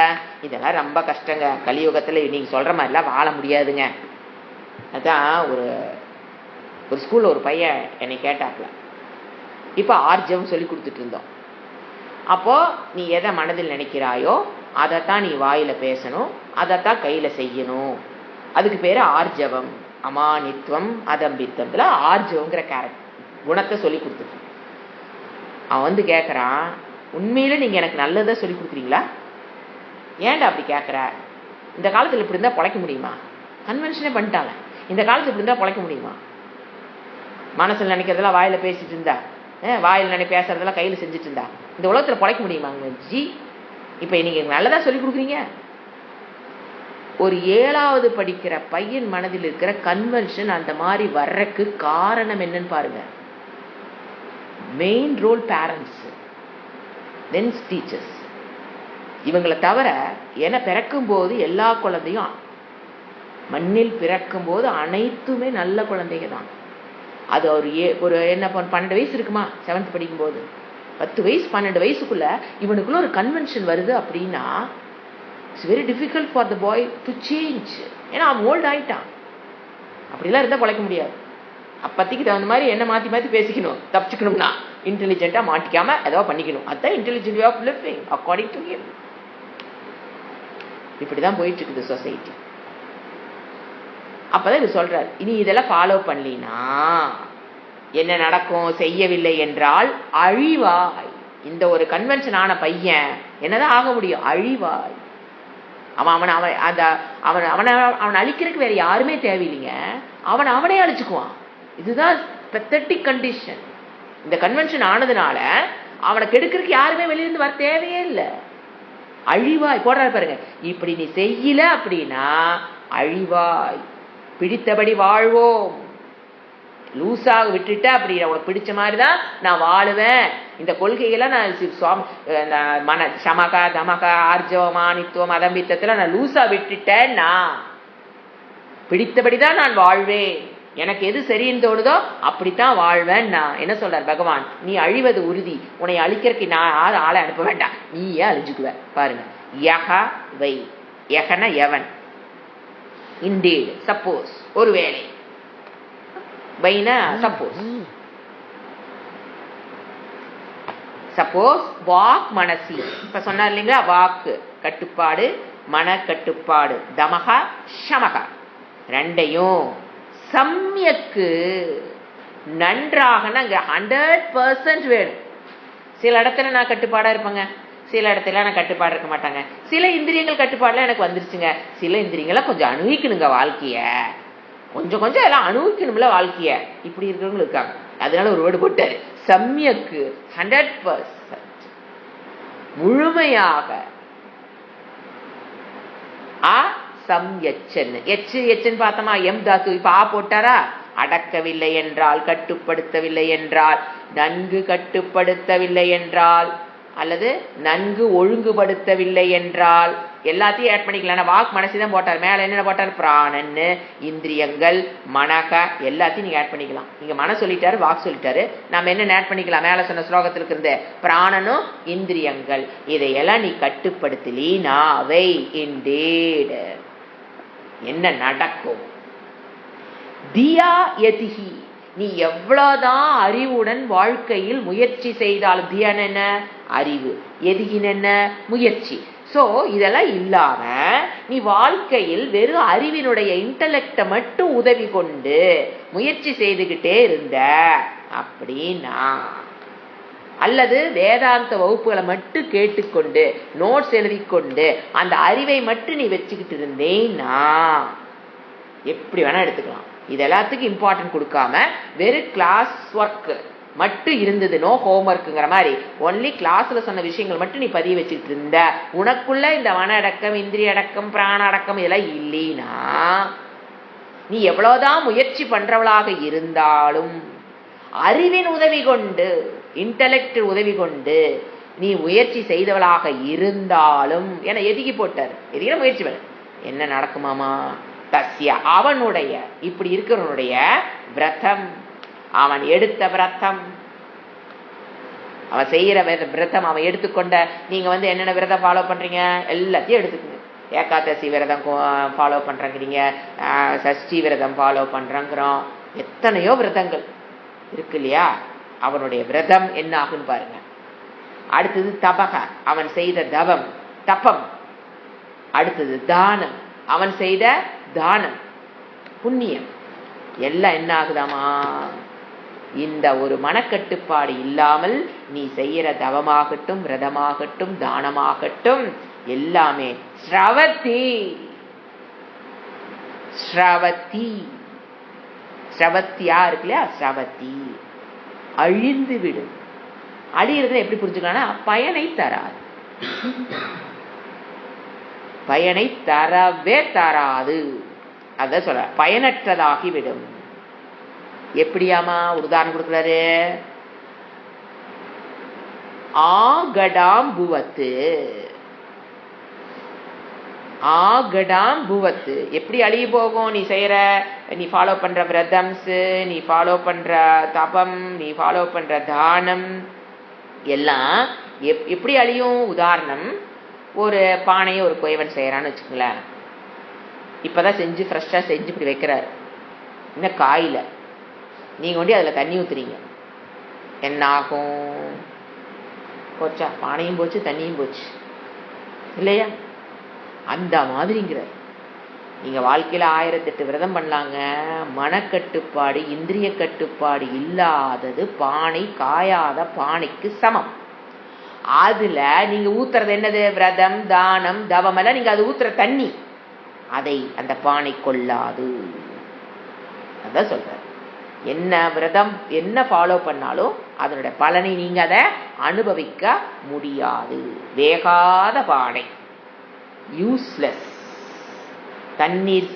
இதெல்லாம் ரொம்ப கஷ்டங்க, கலியுகத்துல நீங்க சொல்ற மாதிரிலாம் வாழ முடியாதுங்க. அதான் ஒரு ஸ்கூல்ல ஒரு பையன் என்னை கேட்டாப்ல. இப்ப ஆர்ஜவம் சொல்லி கொடுத்துட்டு இருந்தோம். அப்போ நீ எதை மனதில் நினைக்கிறாயோ அதைத்தான் நீ வாயில பேசணும், அதைத்தான் கையில செய்யணும். அதுக்கு பேரு ஆர்ஜவம். அமானித்வம் அதம்பித்தம்ல ஆர்ஜவங்கிற குணத்தை சொல்லி கொடுத்துட்டு அவன் வந்து கேட்கறான், உண்மையில நீங்க எனக்கு நல்லதா சொல்லி கொடுக்குறீங்களா? ஏன்டா அப்படி கேட்கற? இந்த காலத்துல இப்படி இருந்தா பொழைக்க முடியுமா? கன்வென்ஷனே பண்ணிட்டாங்க. இந்த காலத்துல இப்படி இருந்தா பொழைக்க முடியுமா? மனசுல நினைக்கிறதெல்லாம் வாயில பேசிட்டு இருந்தா, வாயில் பேசுறதெல்லாம் கையில செஞ்சுட்டு இருந்தா இந்த உலகத்துல பொழைக்க முடியுமாங்க ஜி? இப்ப நீங்க நல்லதா சொல்லி கொடுக்குறீங்க. ஒரு 7வது படிக்கிற பையன் மனதில் இருக்கிற கன்வென்ஷன் அந்த மாதிரி வர்றதுக்கு காரணம் என்னன்னு பாருங்க. மெயின் ரோல் பேரண்ட்ஸ், தென் டீச்சர்ஸ். இவங்களை தவிர என பிறக்கும் போது எல்லா குழந்தையும் மண்ணில் பிறக்கும் போது அனைத்துமே நல்ல குழந்தைங்க தான். அது ஒரு என்ன 12 வயசு இருக்குமா 7th படிக்கும் போது, 10 வயசு 12 வயசுக்குள்ள இவனுக்குள்ள ஒரு கன்வென்ஷன் வருது அப்படின்னா it's very difficult for the bye to change. ஏன்னா அவன் ஓல்ட் ஆயிட்டான். அப்படிலாம் இருந்தா பொழைக்க முடியாது. அப்பத்திக்கு தகுந்த மாதிரி என்ன மாத்தி மாத்தி பேசிக்கணும், தப்பிச்சுக்கணும்னா இன்டெலிஜென்ட்டா மாட்டிக்காம ஏதோ பண்ணிக்கணும். அதுதான் intelligent way of living according to him. இப்படிதான் போயிட்டு இருக்குது சொசைட்டி. அப்பதான் இது சொல்றாரு, இனி இதெல்லாம் ஃபாலோ பண்ணலினா என்ன நடக்கும்? செய்யவில்லை என்றால் அழிவாய். இந்த ஒரு கன்வென்ஷன் ஆன பையன் என்னதான் ஆக முடியும்? அழிவாய். அவன் அழிக்கிறதுக்கு வேற யாருமே தேவையில்லைங்க. அவனே அழிச்சுக்குவான். இதுதான் பெத்தட்டிக் கண்டிஷன். இந்த கன்வென்ஷன் ஆனதுனால அவனை கெடுக்கிறதுக்கு யாருமே வெளியிருந்து வர தேவையே இல்லை. அழிவாய் போடுறாரு பாருங்க. இப்படி நீ செய்யல அப்படின்னா அழிவாய். பிடித்தபடி வாழ்வோம். லூசாக விட்டுட்ட அப்படி உனக்கு பிடிச்ச மாதிரிதான் நான் வாழுவேன். இந்த கொள்கையெல்லாம் நான் சமக தமக ஆர்ஜவம் மானித்துவம் அதம்பித்தத்துல நான் லூசா விட்டுட்டேன்னா பிடித்தபடிதான் நான் வாழ்வேன். எனக்கு எது சரின்னு தோணுதோ அப்படித்தான் வாழ்வேன். நான் என்ன சொல்றார் பகவான்? நீ அழிவது உறுதி. உன்னை அழிக்கிறதுக்கு நான் ஆளை அனுப்ப வேண்டாம், நீயே அழிஞ்சுக்குவ. பாருங்க, யக வை. யகன எவன். இண்டீட் சப்போஸ், ஒருவேளை. வைன சப்போஸ் வாக் மனசி. இப்ப சொன்னார் இல்லைங்களா, வாக்கு கட்டுப்பாடு, மன கட்டுப்பாடு, தமக சமக ரெண்டையும் சம்யக்கு நன்றாக 100% வேணும். சில இடத்துல நான் கட்டுப்பாடா இருப்பேங்க, சில இடத்துல நான் கட்டுப்பாடு இருக்க மாட்டாங்க. சில இந்திரியங்கள் கட்டுப்பாடுலாம் எனக்கு வந்துருச்சுங்க. சில இந்திரியங்களை கொஞ்சம் அனுபவிக்கணுங்க வாழ்க்கைய, கொஞ்சம் எல்லாம் அனுபவிக்கணும்ல வாழ்க்கைய. இப்படி இருக்கிறவங்க இருக்காங்க. அதனால ஒரு வேர்டு போட்டாரு, சம்யக்கு 100% முழுமையாக. சம்யச்சன் எச்சன் பார்த்தோமா, எம் தாத்து. இப்ப போட்டாரா? அடக்கவில்லை என்றால், கட்டுப்படுத்தவில்லை என்றால், நன்கு கட்டுப்படுத்தவில்லை என்றால், அல்லது நன்கு ஒழுங்குபடுத்தவில்லை என்றால், எல்லாத்தையும் ஆட் பண்ணிக்கலாம். வாக் மனசு தான் போட்டார். மேல என்னென்ன போட்டார்? பிராணன்னு, இந்திரியங்கள், மனக எல்லாத்தையும் நீங்க ஆட் பண்ணிக்கலாம். நீங்க மன சொல்லிட்டாரு, வாக் சொல்லிட்டாரு. நம்ம என்ன ஆட் பண்ணிக்கலாம்? மேல சொன்ன ஸ்லோகத்திற்கு இருந்து பிராணனும் இந்திரியங்கள் இதையெல்லாம் நீ கட்டுப்படுத்தலீனா அவை இண்டீட் என்ன நடக்கும்? தியா யதிஹி, நீ எவ்வளவுதான் அறிவுடன் வாழ்க்கையில் முயற்சி செய்தாலும், தியான் என்ன? அறிவு. எதிகின் என்ன? முயற்சி. சோ இதெல்லாம் இல்லாம நீ வாழ்க்கையில் வெறும் அறிவினுடைய இன்டலெக்ட மட்டும் உதவி கொண்டு முயற்சி செய்துகிட்டே இருந்த அப்படின்னா, அல்லது வேதாந்த வகுப்புகளை மட்டும் கேட்டுக்கொண்டு நோட்ஸ் எழுதிக்கொண்டு அந்த அறிவை மட்டும் நீ வச்சுக்கிட்டு இருந்தேன்னா எப்படி வேணா எடுத்துக்கலாம். இது எல்லாத்துக்கும் இம்பார்ட்டன்ட் கொடுக்காம வெறும் கிளாஸ் ஒர்க் மட்டும் இருந்தது, நோ ஹோம்ஒர்க்குங்கிற மாதிரி ஒன்லி கிளாஸ்ல சொன்ன விஷயங்கள் மட்டும் நீ பதிய வச்சுட்டு இருந்த, உனக்குள்ள இந்த மன அடக்கம், இந்திரிய அடக்கம், பிராண அடக்கம் இதெல்லாம் இல்லைன்னா, நீ எவ்வளவுதான் முயற்சி பண்றவளாக இருந்தாலும் அறிவின் உதவி கொண்டு, இன்டலெக்ட் உதவி கொண்டு நீ முயற்சி செய்தவளாக இருந்தாலும், என எதுக்கி போட்டார்? எதுக்கிற முயற்சி பண்ண என்ன நடக்குமாமா? தஸ்ய அவனுடைய, இப்படி இருக்கிறவனுடைய விரதம், அவன் எடுத்த விரதம், அவன் செய்யற விரதம், அவன் எடுத்துக்கொண்ட, நீங்க என்னென்ன விரதம் ஃபாலோ பண்றீங்க எல்லாத்தையும் எடுத்துக்கோங்க. ஏகாதசி விரதம் ஃபாலோ பண்றீங்க, சஷ்டி விரதம் ஃபாலோ பண்றோங்கிறோம், எத்தனையோ விரதங்கள் இருக்கு இல்லையா? அவனுடைய விரதம் என்ன ஆகுன்னு பாருங்க. அடுத்தது தபக, அவன் செய்த தவம், தபம், அடுத்தது தானம், அவன் செய்த தானம் புண்ணியம் எல்லாம் என்ன ஆகுதாமா, இந்த ஒரு மனக்கட்டுப்பாடு இல்லாமல் நீ செய்யற தவமாகட்டும் விரதமாகட்டும் தானமாகட்டும் எல்லாமே ஸ்ரவதி ஸ்ரவதி ஸ்ரவத்தியா இருக்கு இல்லையா, ஸ்ரவதி அழிந்து விடும். அழியிறதுல எப்படி புரிஞ்சுக்கலாம், பயனை தராது, பயனை தரவே தராது. அத சொல்ற பயனற்றதாகி விடும். எப்படியாமா ஒரு உதாரணம் கொடுக்கிறாரு, ஆகடாம்புவத்து ஆகடாம்புவத்து எப்படி அழிய போகும், நீ செய்யற நீ ஃபாலோ பண்ற விரதம்ஸ், நீ ஃபாலோ பண்ற தபம், நீ ஃபாலோ பண்ற தானம் எல்லாம் எப்படி அழியும். உதாரணம், ஒரு பானையை ஒரு குயவன் செய்யறான்னு வச்சுக்கோங்களேன். இப்பதான் செஞ்சு ஃப்ரெஷ்ஷா செஞ்சு இப்படி வைக்கிறாரு, இன்னும் காயில நீங்க கொண்டு அதுல தண்ணி ஊத்துறீங்க, என்ன ஆகும், போச்சா, பானையும் போச்சு தண்ணியும் போச்சு இல்லையா. அந்த மாதிரிங்கிறார். நீங்க வாழ்க்கையில 1008 விரதம் பண்ணலாங்க, மனக்கட்டுப்பாடு இந்திரிய கட்டுப்பாடு இல்லாதது பானை காயாத பானைக்கு சமம். அதுல நீங்க ஊத்துறது என்னது, விரதம் தானம் தவம் எல்லாம் நீங்க அது ஊத்துற தண்ணி, அதை அந்த பானை கொள்ளாது. அதான் சொல்ற, என்ன விரதம் என்ன ஃபாலோ பண்ணாலும் அதனுடைய பலனை நீங்க அதை அனுபவிக்க முடியாது. வேகாத பானை, யூஸ்லெஸ். தண்ணீர்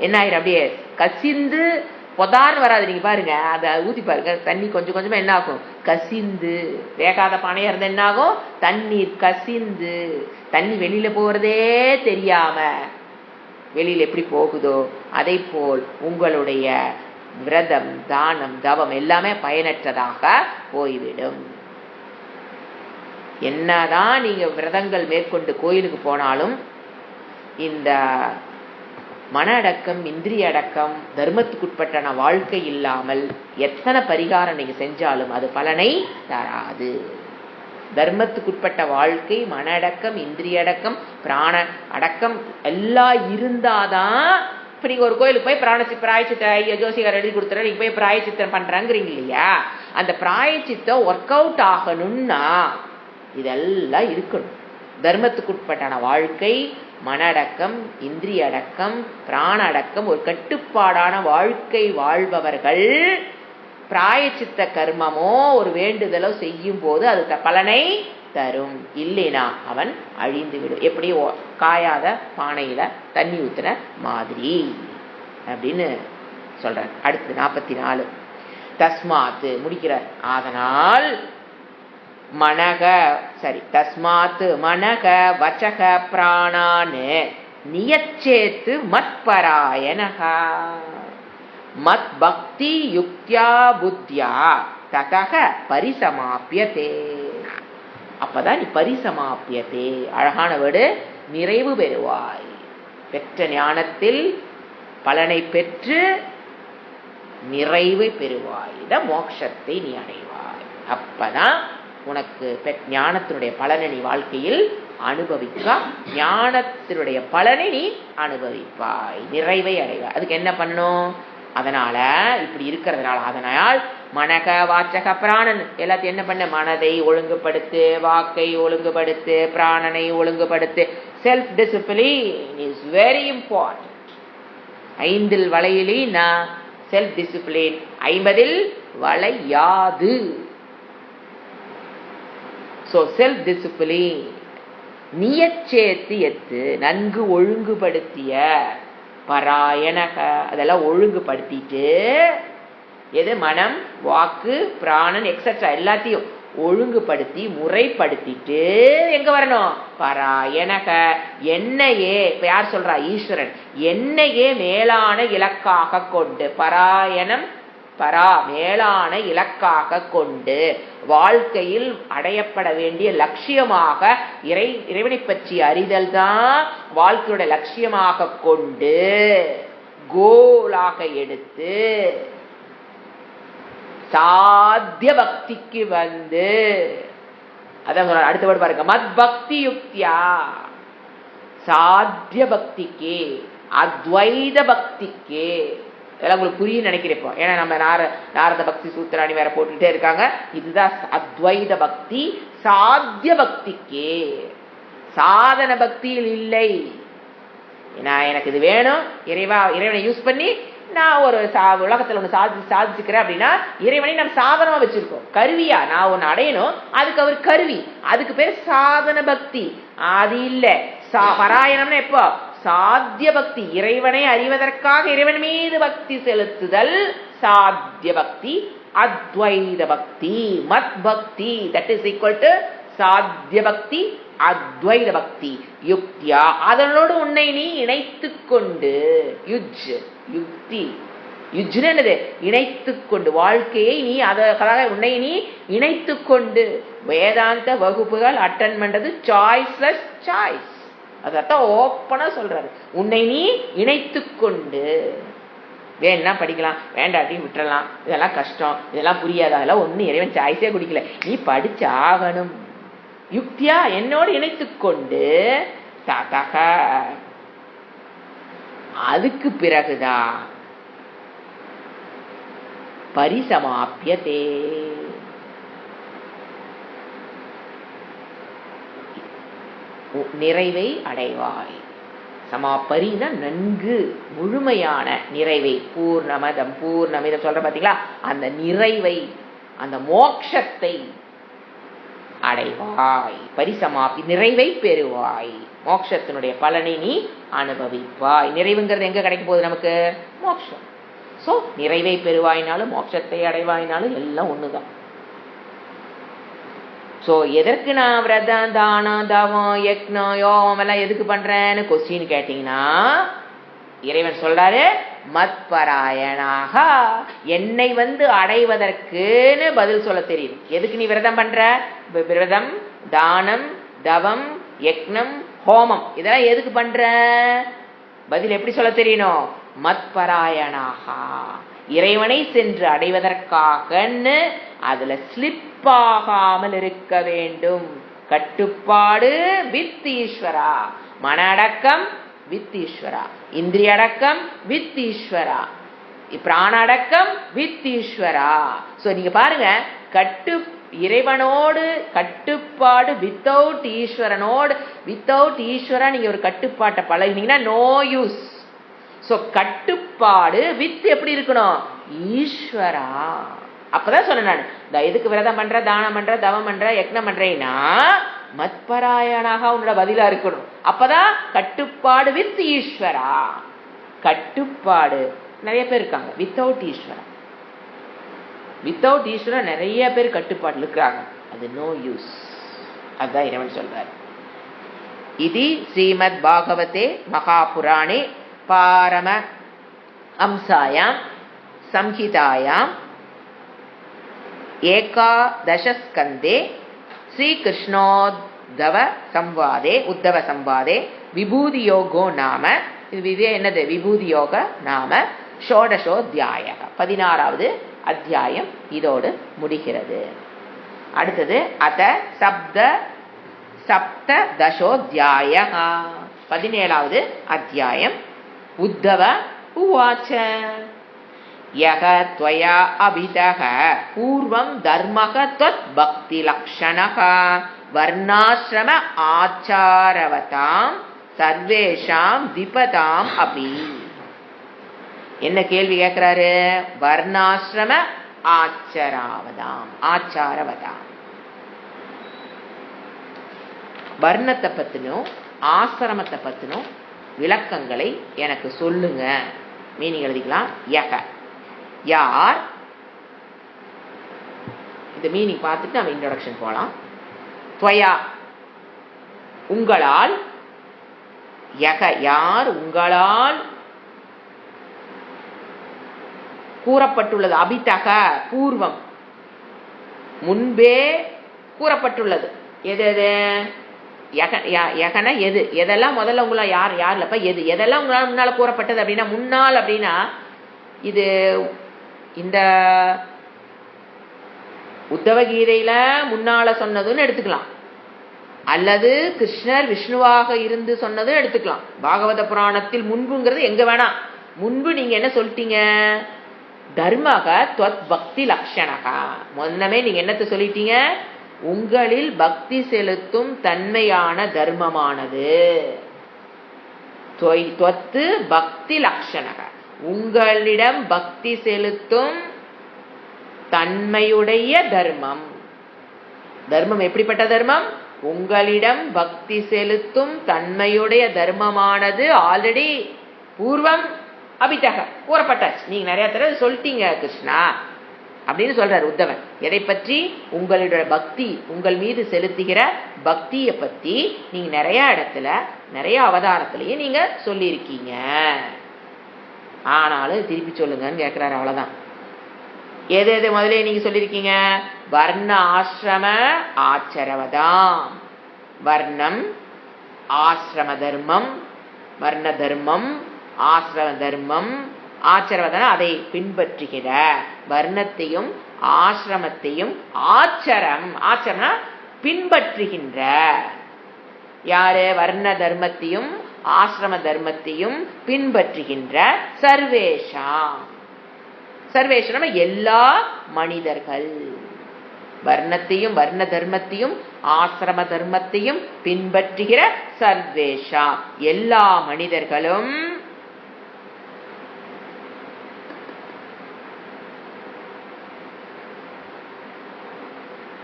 என்ன ஆயிரும், அப்படியே கசிந்து பொதான்னு வராது. நீங்க பாருங்க, அதை ஊத்தி பாருங்க, தண்ணி கொஞ்சம் கொஞ்சமா என்ன ஆகும், கசிந்து. வேகாத பானையா இருந்தா என்ன ஆகும், தண்ணீர் கசிந்து தண்ணி வெளியில போறதே தெரியாம வெளியில எப்படி போகுதோ அதை போல் உங்களுடைய விரதம் தானம் தவம் எல்லாமே பயனற்றதாக போய்விடும். என்னதான் நீங்க விரதங்கள் மேற்கொண்டு கோயிலுக்கு போனாலும் இந்த மன அடக்கம் இந்திரிய அடக்கம் தர்மத்துக்குட்பட்டான வாழ்க்கை இல்லாமல் எத்தனை பரிகாரம் நீங்க செஞ்சாலும் அது பலனை தராது. தர்மத்துக்குட்பட்ட வாழ்க்கை, மன அடக்கம் இந்திரிய அடக்கம் பிராண அடக்கம் எல்லாம் இருந்தாதான். இப்ப நீங்க ஒரு கோயிலுக்கு போய் பிராயச்சித்த ஜோசிகார் எழுதி கொடுத்துற, நீங்க போய் பிராயச்சித்தம் பண்றாங்கிறீங்க இல்லையா, அந்த பிராயச்சித்தம் ஒர்க் அவுட் ஆகணும்னா இதெல்லாம் இருக்கணும். தர்மத்துக்குட்பட்டான வாழ்க்கை, மன அடக்கம் இந்திரிய அடக்கம் பிராண அடக்கம் ஒரு கட்டுப்பாடான வாழ்க்கை வாழ்பவர்கள் பிராயச்சித்த கர்மமோ ஒரு வேண்டுதலோ செய்யும் போது அது பலனை தரும். இல்லைனா அவன் அழிந்து விடும். எப்படி காயாத பானையில தண்ணி ஊத்துன மாதிரி அப்படின்னு சொல்ற. அடுத்து 44 தஸ்மாத்து முடிக்கிறார். அதனால் மனக தஸ்மாத்து மனக வச்சக பிராணான்னு நியச்சேத்து மத்பராயணக மத் பக்தி யுக்தியா புத்தியா ததக பரிசமாப்பியதே. அப்பதான் நீ பரிசமாப்பியதே, அழகான வேர்டு, நிறைவு பெறுவாய். பெற்ற ஞானத்தில் பலனை பெற்று நிறைவை பெறுவாய், மோட்சத்தை நீ அடைவாய். அப்பதான் உனக்கு ஞானத்தினுடைய பலனை நீ வாழ்க்கையில் அனுபவிக்க, ஞானத்தினுடைய பலனை நீ அனுபவிப்பாய், நிறைவை அடைவாய். அதுக்கு என்ன பண்ணும், அதனால இப்படி இருக்கிறதுனால அதனால் மனக வாச்சக பிராணன் எல்லாத்தையும் என்ன பண்ண, மனதை ஒழுங்குபடுத்து, வாக்கை ஒழுங்குபடுத்து, பிராணனை ஒழுங்குபடுத்து. Self discipline is very important. 5 வளையிலி நான் செல்ஃப் டிசிப்ளின் 50 வளையாது. சோ செல்ஃப் டிசிப்ளின் நியச்சேத்து எத்து நன்கு ஒழுங்குபடுத்திய பராயணக அதெல்லாம் ஒழுங்குபடுத்திட்டு, எது மனம் வாக்கு பிராணன் எக்ஸெட்ரா எல்லாத்தையும் ஒழுங்குபடுத்தி முறைப்படுத்திட்டு எங்க வரணும், பராயணக என்னையே. இப்ப யார் சொல்றா, ஈஸ்வரன். என்னையே மேலான இலக்காக கொண்டு, பராயணம் பரா மேலான இலக்காக கொண்டு வாழ்க்கையில் அடையப்பட வேண்டிய லட்சியமாக இறைவனை பற்றி அறிதல் தான் வாழ்க்கையோட லட்சியமாக கொண்டு கோலாக எடுத்து சாத்திய பக்திக்கு வந்து, அதான் அடுத்த வேர்டு பாருங்க, மத் பக்தி யுக்தியா சாத்திய பக்திக்கு, அத்வைத பக்திக்கு. இதெல்லாம் உங்களுக்கு புரியும் நினைக்கிறப்போ. ஏன்னா நம்ம நாரத பக்தி சூத்திராணி வேற போட்டுட்டே இருக்காங்க. இதுதான் அத்வைத பக்தி, சாத்திய பக்திக்கு. சாதன பக்தியில் இல்லை. நான் எனக்கு இது வேணும், இறைவனை யூஸ் பண்ணி நான் ஒரு உலகத்துல ஒண்ணு சாதிச்சுக்கிறேன் அப்படின்னா இறைவனை நம்ம சாதனமா வச்சிருக்கோம், கருவியா. நான் ஒண்ணு அடையணும், அதுக்கு அவர் கருவி, அதுக்கு பேர் சாதன பக்தி. அது இல்ல. பராயணம்னா எப்போ? சாத்திய பக்தி, இறைவனை அறிவதற்காக இறைவன் மீது பக்தி செலுத்துதல் சாத்திய பக்தி. அத்வைத பக்தி, மத் பக்தி, தட் இஸ் ஈக்குவல் டு சாத்திய பக்தி, அத்வைத பக்தி. யுக்தியா, அதனோடு உன்னை நீ இணைத்துக் கொண்டு. யுக்தி, யுஜ்னு என்னது? இணைத்துக் கொண்டு, வாழ்க்கையை நீ அதற்காக உன்னை நீ இணைத்துக் கொண்டு. வேதாந்த வகுப்புகள் அட்டன் பண்றது சாய்ஸ்லெஸ் சாய்ஸ். அதான் ஓப்பனா சொல்றாரு. உன்னை நீ இணைத்துக் கொண்டு. வேணா படிக்கலாம், வேண்டாட்டி விட்டுறலாம், இதெல்லாம் கஷ்டம், இதெல்லாம் புரியாத, அதெல்லாம் ஒண்ணு இறைவன் சாய்ஸே குடிக்கல, நீ படிச்சு ஆகணும். யுக்தியா, என்னோடு இணைத்துக் கொண்டு. ததக, அதுக்கு பிறகுதான் பரிசமாப்பியதே, நிறைவை அடைவாய். சமாபரினா நன்கு முழுமையான நிறைவை, பூர்ணமதம் பூர்ணமிதம் சொல்ற பாத்தீங்களா, அந்த நிறைவை, அந்த மோட்சத்தை அடைவாய். பரிசமாப்பி, நிறைவை பெறுவாய். மோட்சத்தினுடைய பலனை நீ அனுபவிப்பாய். நிறைவுங்கிறது எங்க கிடைக்க போகுது நமக்கு? மோட்சம். சோ நிறைவை பெறுவாயினாலும் மோட்சத்தை அடைவாயினாலும் எல்லாம் ஒண்ணுதான். சோ எதற்கு நான் விரதம், தானம், தவம், யக்னம், யோகம் எல்லாம் எதுக்கு பண்றேன்னு கொஸ்டின் கேட்டீங்கன்னா, இறைவன் சொல்றாரு மத்பராயணாக, என்னை அடைவதற்குன்னு பதில் சொல்ல தெரியுது. எதுக்கு நீ விரதம் பண்ற? விரதம், தானம், தவம், யக்னம், ஹோமம், இதெல்லாம் எதுக்கு பண்ற? பதில் எப்படி சொல்ல தெரியணும்? மத்பராயணாக, இறைவனை சென்று அடைவதற்காகன்னு அதுல ஸ்லிப் ஆகாமல் இருக்க வேண்டும். கட்டுப்பாடு வித் ஈஸ்வரா, மன அடக்கம் வித் ஈஸ்வரா, இந்திரிய அடக்கம் வித் ஈஸ்வரா, பிராண அடக்கம் வித் ஈஸ்வரா. சோ நீங்க பாருங்க, இறைவனோடு கட்டுப்பாடு, வித்தவுட் ஈஸ்வரனோடு, வித்தவுட் ஈஸ்வரா நீங்க ஒரு கட்டுப்பாட்டை பழகினீங்கன்னா நோ யூஸ். சோ கட்டுப்பாடு வித் எப்படி இருக்கணும்? ஈஸ்வரா. அப்பதான் சொன்னேன் நான், எதுக்கு விரதம் பண்ற, தானம் பண்ற, தவம் பண்ற, யக்னம் பண்றேன்னா மத்பராயணாக உன்னோட பதிலா இருக்கணும். அப்பதான் கட்டுப்பாடு வித் ஈஸ்வரா. கட்டுப்பாடு நிறைய பேர் இருக்காங்க வித்தவுட் ஈஸ்வரா. வித்தவுட் ஈஸ்வரா நிறைய பேர் கட்டுப்பாடு இருக்கிறாங்க, அது நோ யூஸ். அதுதான் இறைவன் சொல்றாரு. இது ஸ்ரீமத் பாகவதே மகாபுராணே பாரம அம்சாயாம் சம்ஹிதாயாம் ஏகாதசஸ்கந்தே ஸ்ரீகிருஷ்ணோத்தவ சம்வாதே விபூதி யோகோ நாம, இது என்னது? விபூதி யோக நாம ஷோடசோத்யாய, 16வது அத்தியாயம் இதோடு முடிகிறது. அடுத்தது அத சப்ததசோத்யாய, 17வது அத்தியாயம். உத்தவ உவாச்ச யக த்வயா அபிதஹ பூர்வம் தர்மஹ த்வத் பக்தி லக்ஷணஹ வர்ணாஸ்ரம ஆச்சாரவதாம் சர்வேஷாம் திபதாம் அபி. என்ன கேள்வி கேட்கிறாரு? வர்ணாஸ்ரம ஆச்சாரவதாம். வர்ணத்தை பத்தினும் ஆசிரமத்தை பத்தினும் விளக்கங்களை எனக்கு சொல்லுங்க. மீனிங் எழுதிக்கலாம். யக யார், இந்த மீனிங் பார்த்துட்டு நம்ம இன்ட்ரோடக்ஷன் போலாம். துவயா உங்களால், யக யார் உங்களால் கூறப்பட்டுள்ளது, அபிதக பூர்வம் முன்பே கூறப்பட்டுள்ளது. எது எது? யகன எது, எதெல்லாம் முதல்ல உங்களா யாருலப்ப எதெல்லாம் உங்களால் முன்னால கூறப்பட்டது அப்படின்னா, முன்னால் அப்படின்னா இது இந்த உத்தவ கீதையில முன்னால சொன்னதுன்னு எடுத்துக்கலாம். அல்லது கிருஷ்ணர் விஷ்ணுவாக இருந்து சொன்னதும் எடுத்துக்கலாம். பாகவத புராணத்தில் முன்புங்கிறது எங்க வேணா. முன்பு நீங்க என்ன சொல்லிட்டீங்க? தர்மக துவத் பக்தி லக்ஷணகா. முன்னமே நீங்க என்னத்தை சொல்லிட்டீங்க? உங்களில் பக்தி செலுத்தும் தன்மையான தர்மமானது. துவத்து பக்தி லக்ஷணக, உங்களிடம் பக்தி செலுத்தும் தன்மையுடைய தர்மம். தர்மம் எப்படிப்பட்ட தர்மம்? உங்களிடம் பக்தி செலுத்தும் தன்மையுடைய தர்மமானது ஆல்ரெடி பூர்வம் அபிதக கூறப்பட்டாச்சு. நீங்க நிறைய தடவை சொல்லிட்டீங்க கிருஷ்ணா அப்படின்னு சொல்றாரு உத்தவன். எதை பற்றி? உங்களுடைய பக்தி, உங்கள் மீது செலுத்துகிற பக்தியை பத்தி நீங்க நிறைய இடத்துல நிறைய அவதாரத்திலேயே நீங்க சொல்லியிருக்கீங்க. ஆனாலும் திருப்பி சொல்லுங்கன்னு கேட்கிறாரு. அவ்வளவுதான். எது எது முதலே நீங்க சொல்லியிருக்கீங்க? வர்ண ஆசிரம ஆச்சரவதாம். வர்ணம், ஆசிரம தர்மம், வர்ண தர்மம், ஆசிரம தர்மம், ஆச்சரவதான அதை பின்பற்றுகிற வர்ணத்தையும் ஆசிரமத்தையும் ஆச்சரம், ஆச்சரம்னா பின்பற்றுகின்ற யாரு? வர்ண தர்மத்தையும் ஆசிரம தர்மத்தையும் பின்பற்றுகின்ற சர்வேஷா. சர்வேஷம் எல்லா மனிதர்கள். வர்ணத்தையும் வர்ண தர்மத்தையும் ஆசிரம தர்மத்தையும் பின்பற்றுகிற சர்வேஷா எல்லா மனிதர்களும்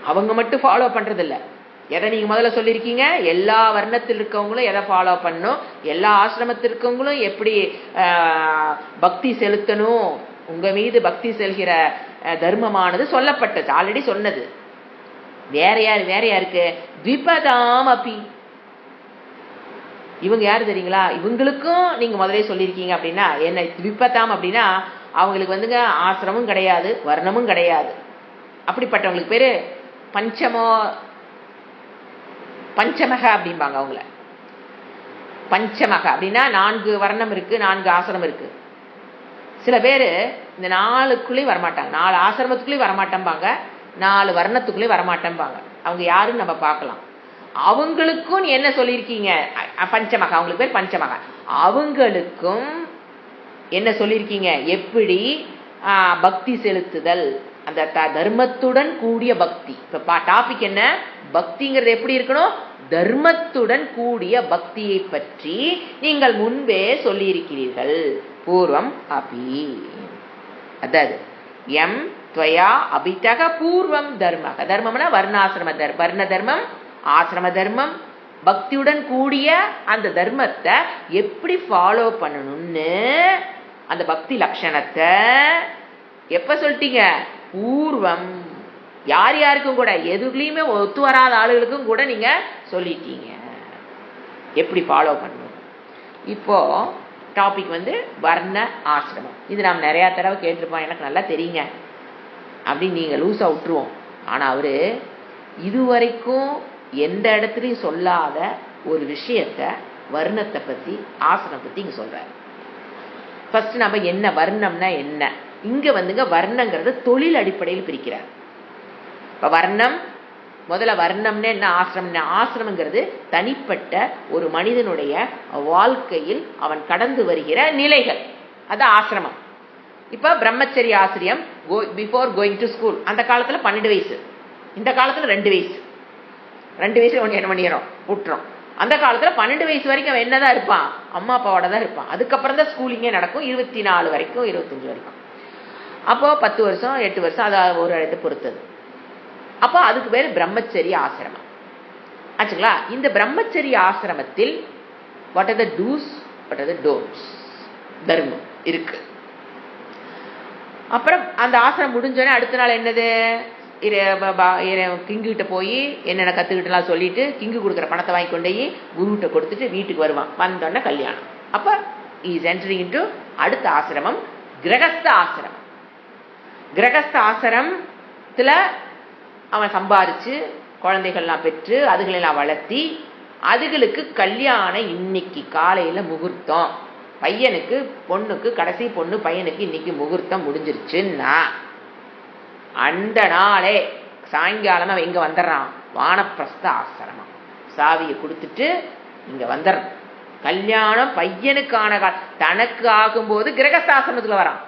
அவங்க மட்டும் ஃபாலோ பண்றது இல்ல. எதை நீங்க முதல்ல சொல்லியிருக்கீங்க? எல்லா வர்ணத்தில் இருக்கவங்களும் எதை ஃபாலோ பண்ணணும், எல்லா ஆசிரமத்தில் இருக்கவங்களும் எப்படி பக்தி செலுத்தணும், உங்க மீது பக்தி செல்கிற தர்மமானது சொல்லப்பட்டது, ஆல்ரெடி சொன்னது. வேற யாருக்கு? த்விபதாம் அபி. இவங்க யாரு தெரியுங்களா? இவங்களுக்கும் நீங்க முதலே சொல்லியிருக்கீங்க. அப்படின்னா என்ன த்விபதாம் அப்படின்னா அவங்களுக்கு வந்துங்க ஆசிரமும் கிடையாது, வர்ணமும் கிடையாது. அப்படிப்பட்டவங்களுக்கு பேரு பஞ்சமக அப்படிம்பாங்க. அவங்கள பஞ்சமக அப்படின்னா 4 வர்ணம் இருக்கு, 4 ஆசிரமம் இருக்கு. சில பேரு இந்த 4க்குள்ளேயும் வரமாட்டாங்க, 4 ஆசிரமத்துக்குள்ளேயும் வரமாட்டேம்பாங்க, 4 வர்ணத்துக்குள்ளேயும் வரமாட்டேம்பாங்க. அவங்க யாருன்னு நம்ம பார்க்கலாம். அவங்களுக்கும் என்ன சொல்லியிருக்கீங்க? பஞ்சமக, அவங்களுக்கு பேர் பஞ்சமக. அவங்களுக்கும் என்ன சொல்லியிருக்கீங்க? எப்படி பக்தி செலுத்துதல், அந்த தர்மத்துடன் கூடிய பக்தி. இப்ப டாபிக் என்ன? பக்திங்கிறது எப்படி இருக்கணும்? தர்மத்துடன் கூடிய பக்தியை பற்றி நீங்கள் முன்பே சொல்லி இருக்கிறீர்கள். பூர்வம் அபி. அதாவது எம் துவயா அபிதக பூர்வம் தர்மக. தர்மம்னா வர்ணாசிரம வர்ண தர்மம், ஆசிரம தர்மம், பக்தியுடன் கூடிய அந்த தர்மத்தை எப்படி ஃபாலோ பண்ணணும்னு அந்த பக்தி லட்சணத்தை எப்ப சொல்லிட்டீங்க? பூர்வம். யார் யாருக்கும் கூட, எதுலையுமே ஒத்து வராத ஆளுகளுக்கும் கூட நீங்க சொல்லிட்டீங்க எப்படி ஃபாலோ பண்ணணும். இப்போ டாபிக் வந்து வர்ண ஆசிரமம். இது நாம் நிறைய தடவை கேட்டிருப்போம், எனக்கு நல்லா தெரியுங்க அப்படின்னு நீங்க லூசா விட்டுருவோம். ஆனா அவரு இதுவரைக்கும் எந்த இடத்துலையும் சொல்லாத ஒரு விஷயத்த வர்ணத்தை பத்தி ஆசிரமம் பத்தி இங்க சொல்றாரு. ஃபர்ஸ்ட் நம்ம என்ன வர்ணம்னா என்ன, இங்க வந்துங்க வர்ணங்கிறது தொழில் அடிப்படையில் பிரிக்கிறார். இப்ப வர்ணம் முதல்ல வர்ணம்னு என்ன, ஆசிரமம். ஆசிரமங்கிறது தனிப்பட்ட ஒரு மனிதனுடைய வாழ்க்கையில் அவன் கடந்து வருகிற நிலைகள், அது ஆசிரமம். இப்ப பிரம்மச்சரிய ஆசிரியம் பிஃபோர் கோயிங் டு ஸ்கூல், அந்த காலத்துல 12 வயசு, இந்த காலத்துல 2 வயசு, 2 வயசுல என்ன பண்ணிடுறோம் விட்டுறோம். அந்த காலத்துல 12 வயசு வரைக்கும் அவன் என்னதான் இருப்பான்? அம்மா அப்பாவோட தான் இருப்பான். அதுக்கப்புறம் தான் ஸ்கூலிங்கே நடக்கும், 24 வரைக்கும் 25 வரைக்கும். அப்போ 10 வருஷம் 8 வருஷம், அது ஒரு இடத்தை பொறுத்தது. அப்போ அதுக்கு பேர் பிரம்மச்சரிய ஆசிரமம் ஆச்சுங்களா. இந்த பிரம்மச்சரிய ஆசிரமத்தில் what are the dos, what are the don'ts, தர்மம் இருக்கு. அப்புறம் அந்த ஆசிரமம் முடிஞ்சோடனே அடுத்த நாள் என்னது, கிங்கு கிட்ட போய் என்னென்ன கத்துக்கிட்டுலாம் சொல்லிட்டு கிங்கு கொடுக்குற பணத்தை வாங்கி கொண்டு போய் குருகிட்ட கொடுத்துட்டு வீட்டுக்கு வருவான். வந்தோடனே கல்யாணம். அப்ப இஸ் என்டரிங் இன்டு அடுத்த ஆசிரமம், கிரகஸ்த ஆசிரமம். கிரகஸ்த ஆசிரமத்துல அவன் சம்பாரிச்சு குழந்தைகள்லாம் பெற்று அதுகளெல்லாம் வளர்த்தி அதுகளுக்கு கல்யாணம் இன்னைக்கு காலையில முகூர்த்தம், பையனுக்கு பொண்ணுக்கு கடைசி பொண்ணு பையனுக்கு இன்னைக்கு முகூர்த்தம் முடிஞ்சிருச்சுன்னா அந்த நாளே சாயங்காலம் அவன் எங்க வந்துடுறான்? வானப்பிரஸ்த ஆசிரமம். சாவியை கொடுத்துட்டு இங்க வந்துடணும். கல்யாணம் பையனுக்கான தனக்கு ஆகும்போது கிரகஸ்தாசிரமத்துல வரான்.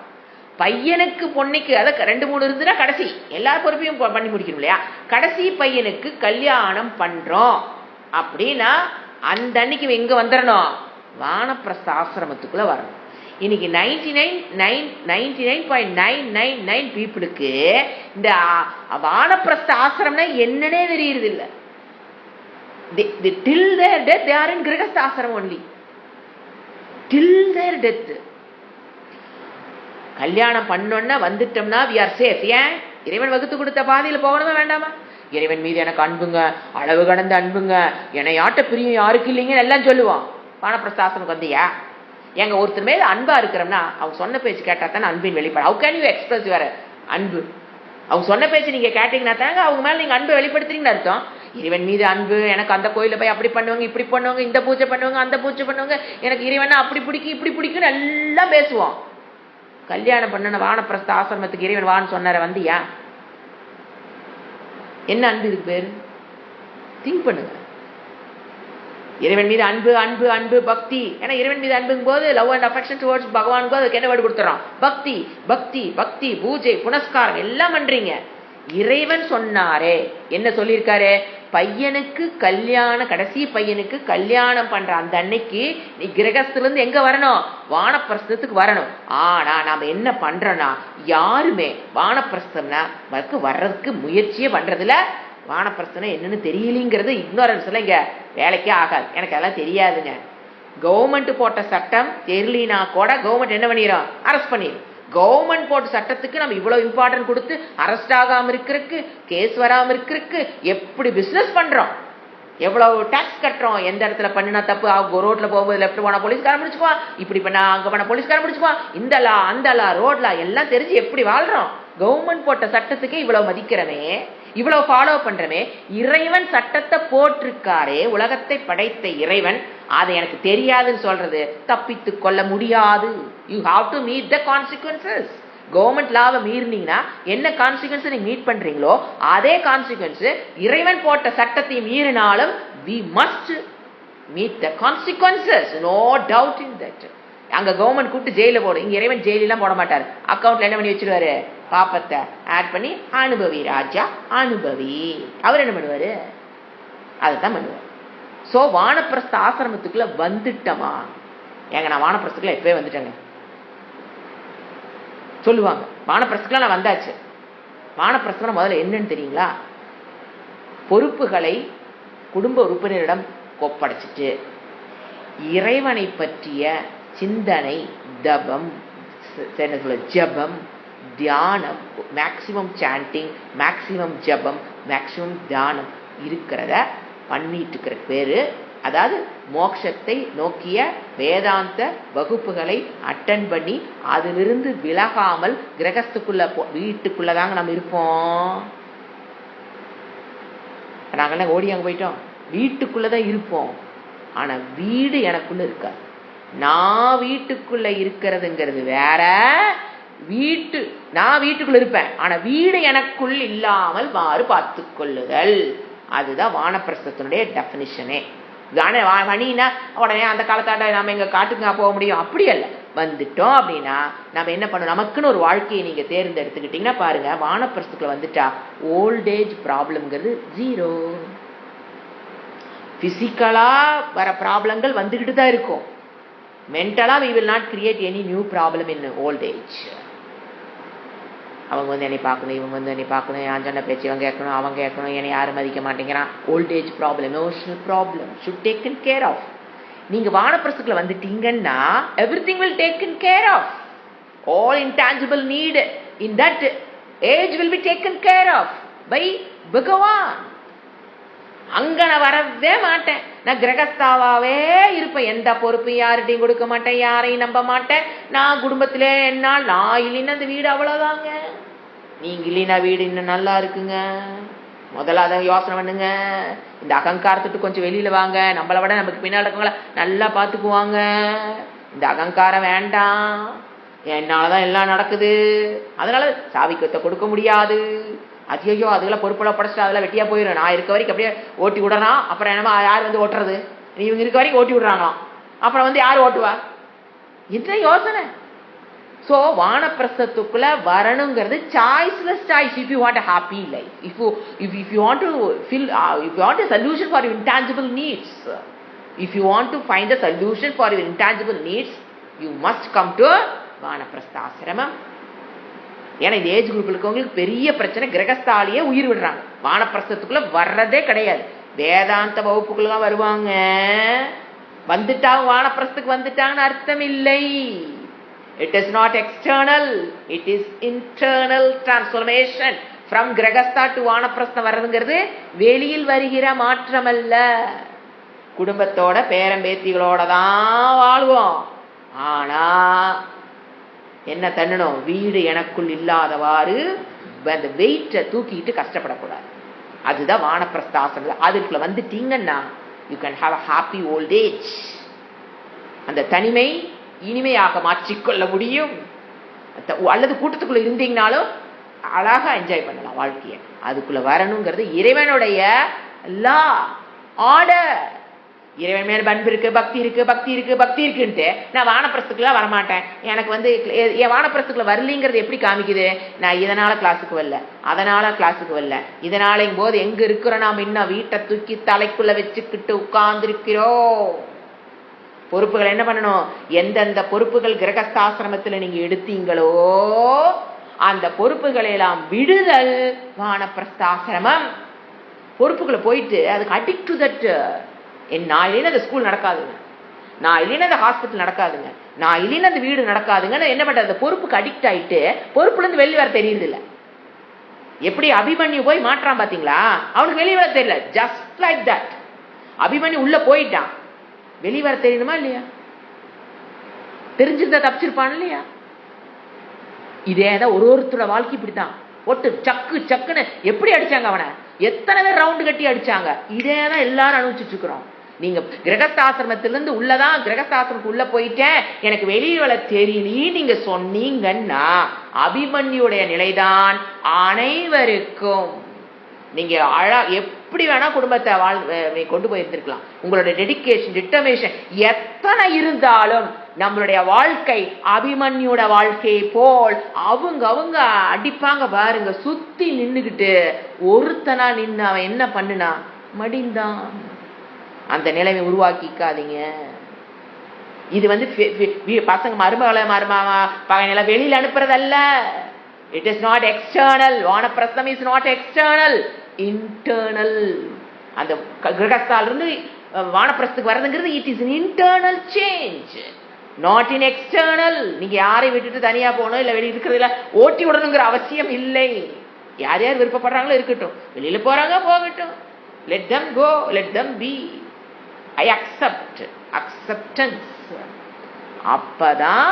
பையனுக்கு பொண்ணுக்கு அதை 2-3 இருந்துன்னா கடைசி எல்லா பொறுப்பையும் பண்ணி முடிக்கணும் இல்லையா? கடைசி பையனுக்கு கல்யாணம் பண்றோம் அப்படின்னா அந்த அன்னைக்கு எங்க வந்துடணும்? வானப்பிரஸ்த ஆசிரமத்துக்குள்ள வரணும். இன்னைக்கு 99.999 பீப்புளுக்கு இந்த வானப்பிரஸ்த ஆசிரமம்னா என்னன்னே தெரியுது இல்ல. till their death they are in grihastha ashram only. till their death. கல்யாணம் பண்ணோன்னா வந்துட்டோம்னா we are safe. ஏன்? இறைவன் வகுத்து கொடுத்த பாதையில போகணுமா வேண்டாமா? இறைவன் மீது எனக்கு அன்புங்க, அளவு கடந்த அன்புங்க, என்னை ஆட்ட பிரியும் யாருக்கு இல்லைங்கன்னு எல்லாம் சொல்லுவான். வானப்பிரஸ்த ஆசிரமம் வந்தியா? எங்க ஒருத்தர் மேல அன்பா இருக்கிறோம்னா அவங்க சொன்ன பேச்சு கேட்டா தானே அன்பின் வெளிப்பாடு. how can you express your அன்பு? அவங்க சொன்ன பேச்சு நீங்க கேட்டீங்கன்னா தாங்க அவங்க மேல நீங்க அன்பை வெளிப்படுத்துறீங்கன்னு அர்த்தம். இறைவன் மீது அன்பு, எனக்கு அந்த கோயில போய் அப்படி பண்ணுவாங்க, இப்படி பண்ணுவாங்க, இந்த பூஜை பண்ணுவாங்க, அந்த பூஜை பண்ணுவாங்க, எனக்கு இறைவனா அப்படி பிடிக்கும் இப்படி பிடிக்கும்னு எல்லாம் பேசுவோம். கல்யாணம் பண்ண வானப்பிரஸ்த ஆசிரமத்துக்கு இறைவன் வான்னு சொன்னார வந்தியா? என்ன அன்பு இதுக்கு பேரு? திங்க் பண்ணுங்க. இறைவன் மீது அன்பு அன்பு அன்பு பக்தி. ஏன்னா இறைவன் மீது அன்புங்கும் போது லவ் அண்ட் அஃபெக்ஷன் டுவர்ட்ஸ் பகவான் போது அதுக்கு என்ன வேர்டு கொடுத்துறோம்? பக்தி. பக்தி பக்தி பூஜை புனஸ்காரம் எல்லாம் பண்றீங்க. இறைவன் சொன்னாரே என்ன சொல்லியிருக்காரு? பையனுக்கு கல்யாணம், கடைசி பையனுக்கு கல்யாணம் பண்ற அந்த அன்னைக்கு நீ கிரகஸ்துல இருந்து எங்க வரணும்? வானப்பிரஸ்தத்துக்கு வரணும். ஆனா நாம என்ன பண்றோம்னா யாருமே வானப்பிரஸ்தம்னா வர்றதுக்கு முயற்சியே பண்றதுல. வானப்பிரஸ்தனை என்னன்னு தெரியலங்கிறது இக்னோரன்ஸ்ல இங்க வேலைக்கே ஆகாது. எனக்கு அதெல்லாம் தெரியாதுங்க. கவர்மெண்ட் போட்ட சட்டம் தெரியலினா கூட கவர்மெண்ட் என்ன பண்ணிடும்? அரெஸ்ட் பண்ணிடும். கவர்மெண்ட் போட்ட சட்டத்துக்கு நம்ம இவ்வளவு இம்பார்ட்டன்ட் கொடுத்து அரெஸ்ட் ஆகாம இருக்கிறதுக்கு, கேஸ் வராம இருக்கிறதுக்கு எப்படி பிசினஸ் பண்றோம், எவ்வளவு டாக்ஸ் கட்டுறோம், எந்த இடத்துல பண்ணினா தப்பு, ரோட்ல போகும்போது லெப்ட் போனா போலீஸ்காரன் முடிச்சுக்குவான், இப்படி பண்ணா அங்க பண்ண போலீஸ்காரன் முடிச்சுக்குவான், இந்த லா அந்த லா ரோட்ல எல்லாம் தெரிஞ்சு எப்படி வாழ்றோம். கவர்மெண்ட் போட்ட சட்டத்துக்கு இவ்வளவு மதிக்கிறமே, இவ்வளவு ஃபாலோ பண்றமே. இறைவன் சட்டத்தை போட்டிருக்காரே, உலகத்தை படைத்த இறைவன், அதை எனக்கு தெரியாதுன்னு சொல்றது தப்பித்து கொள்ள முடியாது. You have to meet the consequences. Government லாவை மீறினீங்கன்னா என்ன கான்சிக்வன்ஸ் நீங்க மீட் பண்றீங்களோ அதே கான்சிக்வன்ஸ் இறைவன் போட்ட சட்டத்தை மீறினாலும் we must meet the consequences, no doubt in that. அங்க கவர்மெண்ட் கூப்பிட்டு ஜெயில போடும், இங்க இறைவன் ஜெயிலாம் போட மாட்டாரு. அக்கௌண்ட்ல என்ன பண்ணி வச்சிருவாரு? பாப்பத்தை ஆட் பண்ணி அனுபவி ராஜா அனுபவி. அவர் என்ன பண்ணுவாரு? அதைத்தான் பண்ணுவார். சோ வானப்பிரஸ்த ஆசிரமத்துக்குள்ள வந்துட்டமா? ஏங்க நான் வானப்பிரஸ்துக்குள்ள எப்பவே வந்துட்டேங்க சொல்லுவாங்க. வானப்பிரஸ்துக்குள்ள நான் வந்தாச்சு. வானப்பிரஸ்தம் முதல்ல என்னன்னு தெரியுங்களா? பொறுப்புகளை குடும்ப உறுப்பினரிடம் ஒப்படைச்சிட்டு இறைவனை பற்றிய சிந்தனை, தபம், ஜபம், தியானம், மேக்சிமம் சாண்டிங், மேக்சிமம் ஜபம், மேக்சிமம் தியானம் இருக்கிறத பண்ணிட்டு இருக்கிற பேரு. அதாவது மோட்சத்தை நோக்கிய வேதாந்த வகுப்புகளை அட்டன் பண்ணி அதிலிருந்து விலகாமல் கிரகஸ்துக்குள்ள வீட்டுக்குள்ளதாங்க நம்ம இருப்போம். நாங்கெல்லாம் ஓடி அங்க போயிட்டோம். வீட்டுக்குள்ளதான் இருப்போம். ஆனா வீடு எனக்குள்ள இருக்காது. நான் வீட்டுக்குள்ள இருக்கிறதுங்கிறது வேற. நான் வீட்டுக்குள்ள இருப்பேன், ஆனா வீடு எனக்குள் இல்லாமல் மாறு பார்த்து கொள்ளுதல். அதுதான் வானப்பிரஸ்தத்தினுடைய டெபினிஷனே. மணினா உடனே அந்த காலத்தாண்ட நம்ம எங்க காட்டுக்கு போக முடியும்? அப்படி அல்ல. வந்துட்டோம் அப்படின்னா நம்ம என்ன பண்ணணும்? நமக்குன்னு ஒரு வாழ்க்கையை நீங்க தேர்ந்தெடுத்துக்கிட்டீங்கன்னா பாருங்க, வானப்பிரஸ்துக்குள்ள வந்துட்டா ஓல்டேஜ் ப்ராப்ளம்ங்கிறது ஜீரோ. பிசிக்கலா வர ப்ராப்ளங்கள் வந்துகிட்டு தான் இருக்கும். மென்டலா we will not create any new problem in old age. அவங்க வந்து என்னை பார்க்கணும், இவங்க வந்து என்னை பார்க்கணும், என் சொன்ன பேச்சு இவங்க கேட்கணும், அவங்க கேட்கணும், என்னை யாரும் மதிக்க மாட்டேங்கிறான். Old age problem, emotional problem should taken care of. நீங்க வானப்பிரஸ்துக்குள்ள வந்துட்டீங்கன்னா everything will taken care of. All intangible need in that age will be taken care of by பகவான். அங்க நான் வரவே மாட்டேன். நான் கிரகஸ்தாவே இருப்பேன். எந்த பொறுப்பு யார்கிட்டையும் கொடுக்க மாட்டேன், யாரையும் நம்ப மாட்டேன். நான் குடும்பத்திலே என்னால் நான் இல்லைன்னா அந்த வீடு அவ்வளவுதாங்க. நீங்க இல்லைன்னா வீடு இன்னும் நல்லா இருக்குங்க. முதல்ல அதை யோசனை பண்ணுங்க. இந்த அகங்காரத்துட்டு கொஞ்சம் வெளியில வாங்க. நம்மளை விட நமக்கு பின்னால் இருக்கவங்கள நல்லா பார்த்துக்குவாங்க. இந்த அகங்காரம் வேண்டாம். என்னாலதான் எல்லாம் நடக்குது, அதனால சாவிக்கத்தை கொடுக்க முடியாது, ஐயோ அதுக்கெல்லாம் பொறுப்பெல்லாம் படைச்சிட்டு அதெல்லாம் வெட்டியா போயிடும், நான் இருக்க வரைக்கும் அப்படியே ஓட்டி விடறான், அப்புறம் என்னமா யார் வந்து ஓட்டுறது, இவங்க இருக்க வரைக்கும் ஓட்டி விடுறாங்களாம், அப்புறம் வந்து யார் ஓட்டுவா, என்ன யோசனை. சோ வானப்பிரஸ்தத்துக்குள்ள வரணுங்கிறது choiceless choice. If you want a happy life, if you want to feel if you want a solution for your intangible needs, if you want to find a solution for your intangible needs, you must come to வானப்பிரஸ்த ஆசிரமம். ஏன்னா இந்த age குரூப்ல இருக்கவங்களுக்கு பெரிய பிரச்சனை, கிரகஸ்தாலியே உயிர் விடுறாங்க, வானப்பிரஸ்தத்துக்குள்ள வர்றதே கிடையாது. வேதாந்த வகுப்புக்குள்ள வருவாங்க, வந்துட்டாங்க வானப்பிரஸ்துக்கு வந்துட்டாங்கன்னு அர்த்தம் இல்லை. It is not external, it is internal transformation. From கிரகஸ்தா டு வானப்பிரஸ்தம் வர்றதுங்கிறது வெளியில் வருகிற மாற்றம் அல்ல. குடும்பத்தோட பேரம்பேத்திகளோட தான் வாழ்வோம். ஆனா என்ன தண்ணணும், வீடு எனக்குள் இல்லாதவாறு அந்த வெயிட்டை தூக்கிட்டு கஷ்டப்படக்கூடாது. அதுதான் வானப்பிரஸ்த ஆசிரமம். அதுக்குள்ள வந்துட்டீங்கன்னா you can have a happy old age. அந்த தனிமை இனிமையாக மாற்றிக்கொள்ள முடியும். அல்லது கூட்டத்துக்குள்ள இருந்தீங்கனாலும் அழகா என்ஜாய் பண்ணலாம் வாழ்க்கைய. அதுக்குள்ள வரணுங்கிறது இறைவனுடைய லா, ஆர்டர். இறைவன் மேல அன்பு இருக்கு, பக்தி இருக்கு, பக்தி இருக்கு, பக்தி இருக்குன்ட்டு நான் வானப்பிரஸ்துக்குள்ள வரமாட்டேன், எனக்கு வந்து என் வானப்பிரஸ்துக்குள்ள வரலிங்கிறது எப்படி காமிக்குது, நான் இதனால கிளாஸுக்கு வரல, அதனால கிளாஸுக்கு வரல, இதனால போது எங்க இருக்கிறோம், நாம் இன்னும் வீட்டை தூக்கி தலைக்குள்ள வச்சுக்கிட்டு உட்கார்ந்து இருக்கிறோம். பொறுப்புகள் என்ன பண்ணணும், எந்தெந்த பொறுப்புகள் கிரகஸ்தாசிரமத்தில் நீங்க எடுத்தீங்களோ அந்த பொறுப்புகளை எல்லாம் விடுதல் வானப்பிரஸ்தாசிரமம். பொறுப்புகளை போயிட்டு அதுக்கு அடிக்ட் டு தட். நான் இல்லைன்னா அந்த ஸ்கூல் நடக்காதுங்க, நான் இல்லைன்னா அந்த ஹாஸ்பிட்டல் நடக்காதுங்க, நான் இல்லைன்னா அந்த வீடு நடக்காதுங்கன்னு என்ன பண்றது, அந்த பொறுப்புக்கு அடிக்ட் ஆயிட்டு பொறுப்புல இருந்து வெளியே வர தெரியுது இல்ல. எப்படி அபிமன்யு போய் மாற்றான் பாத்தீங்களா, அவனுக்கு வெளியே வர தெரியல. ஜஸ்ட் லைக் தட் அபிமன்யு உள்ள போயிட்டான், வெளியே வர தெரியணுமா இல்லையா, தெரிஞ்சிருந்தா தப்பிச்சிருப்பான் இல்லையா. இதேதான் ஒருத்தரோட வாழ்க்கை இப்படித்தான், ஒட்டு சக்கு சக்குன்னு எப்படி அடிச்சாங்க அவனை, எத்தனை பேர் ரவுண்டு கட்டி அடிச்சாங்க. இதேதான் எல்லாரும் அனுபவிச்சுட்டு இருக்கிறோம். நீங்க கிரகஸ்தாசிரமத்திலிருந்து உள்ளதான், கிரகஸ்தாசிரமத்துக்கு உள்ள போயிட்டேன் எனக்கு வெளியே தெரியலி நீங்க சொன்னீங்கன்னா அபிமன்யுடைய நிலைதான் அனைவருக்கும். நீங்க எப்படி வேணா குடும்பத்தை கொண்டு போயிருந்திருக்கலாம், உங்களோட டெடிகேஷன் டிட்டர்மினேஷன் எத்தனை இருந்தாலும் நம்மளுடைய வாழ்க்கை அபிமன்யோட வாழ்க்கை போல் அவங்க அடிப்பாங்க பாருங்க, சுத்தி நின்னுகிட்டு ஒருத்தனா நின்று அவன் என்ன பண்ணுனா மடிந்தான். அந்த நிலைமை உருவாக்கிக்காதீங்க. இது வந்து பசங்க மருமகளை வெளியில அனுப்புறதல்ல. It is not external. வானப்பிரஸ்தம் is not external, internal. அந்த கிரகஸ்தால இருந்து வானப்பிரஸ்துக்கு வரதுங்கிறது it is an internal change, not in external. நீங்க யாரை விட்டுட்டு தனியா போகணும் இல்ல வெளியே இருக்கிறதுல ஓட்டி விடணுங்கிற அவசியம் இல்லை. யார் யார் விருப்பப்படுறாங்களோ இருக்கட்டும், வெளியில போறாங்க போகட்டும். Let them go, let them be. I accept. Acceptance. அப்பதான்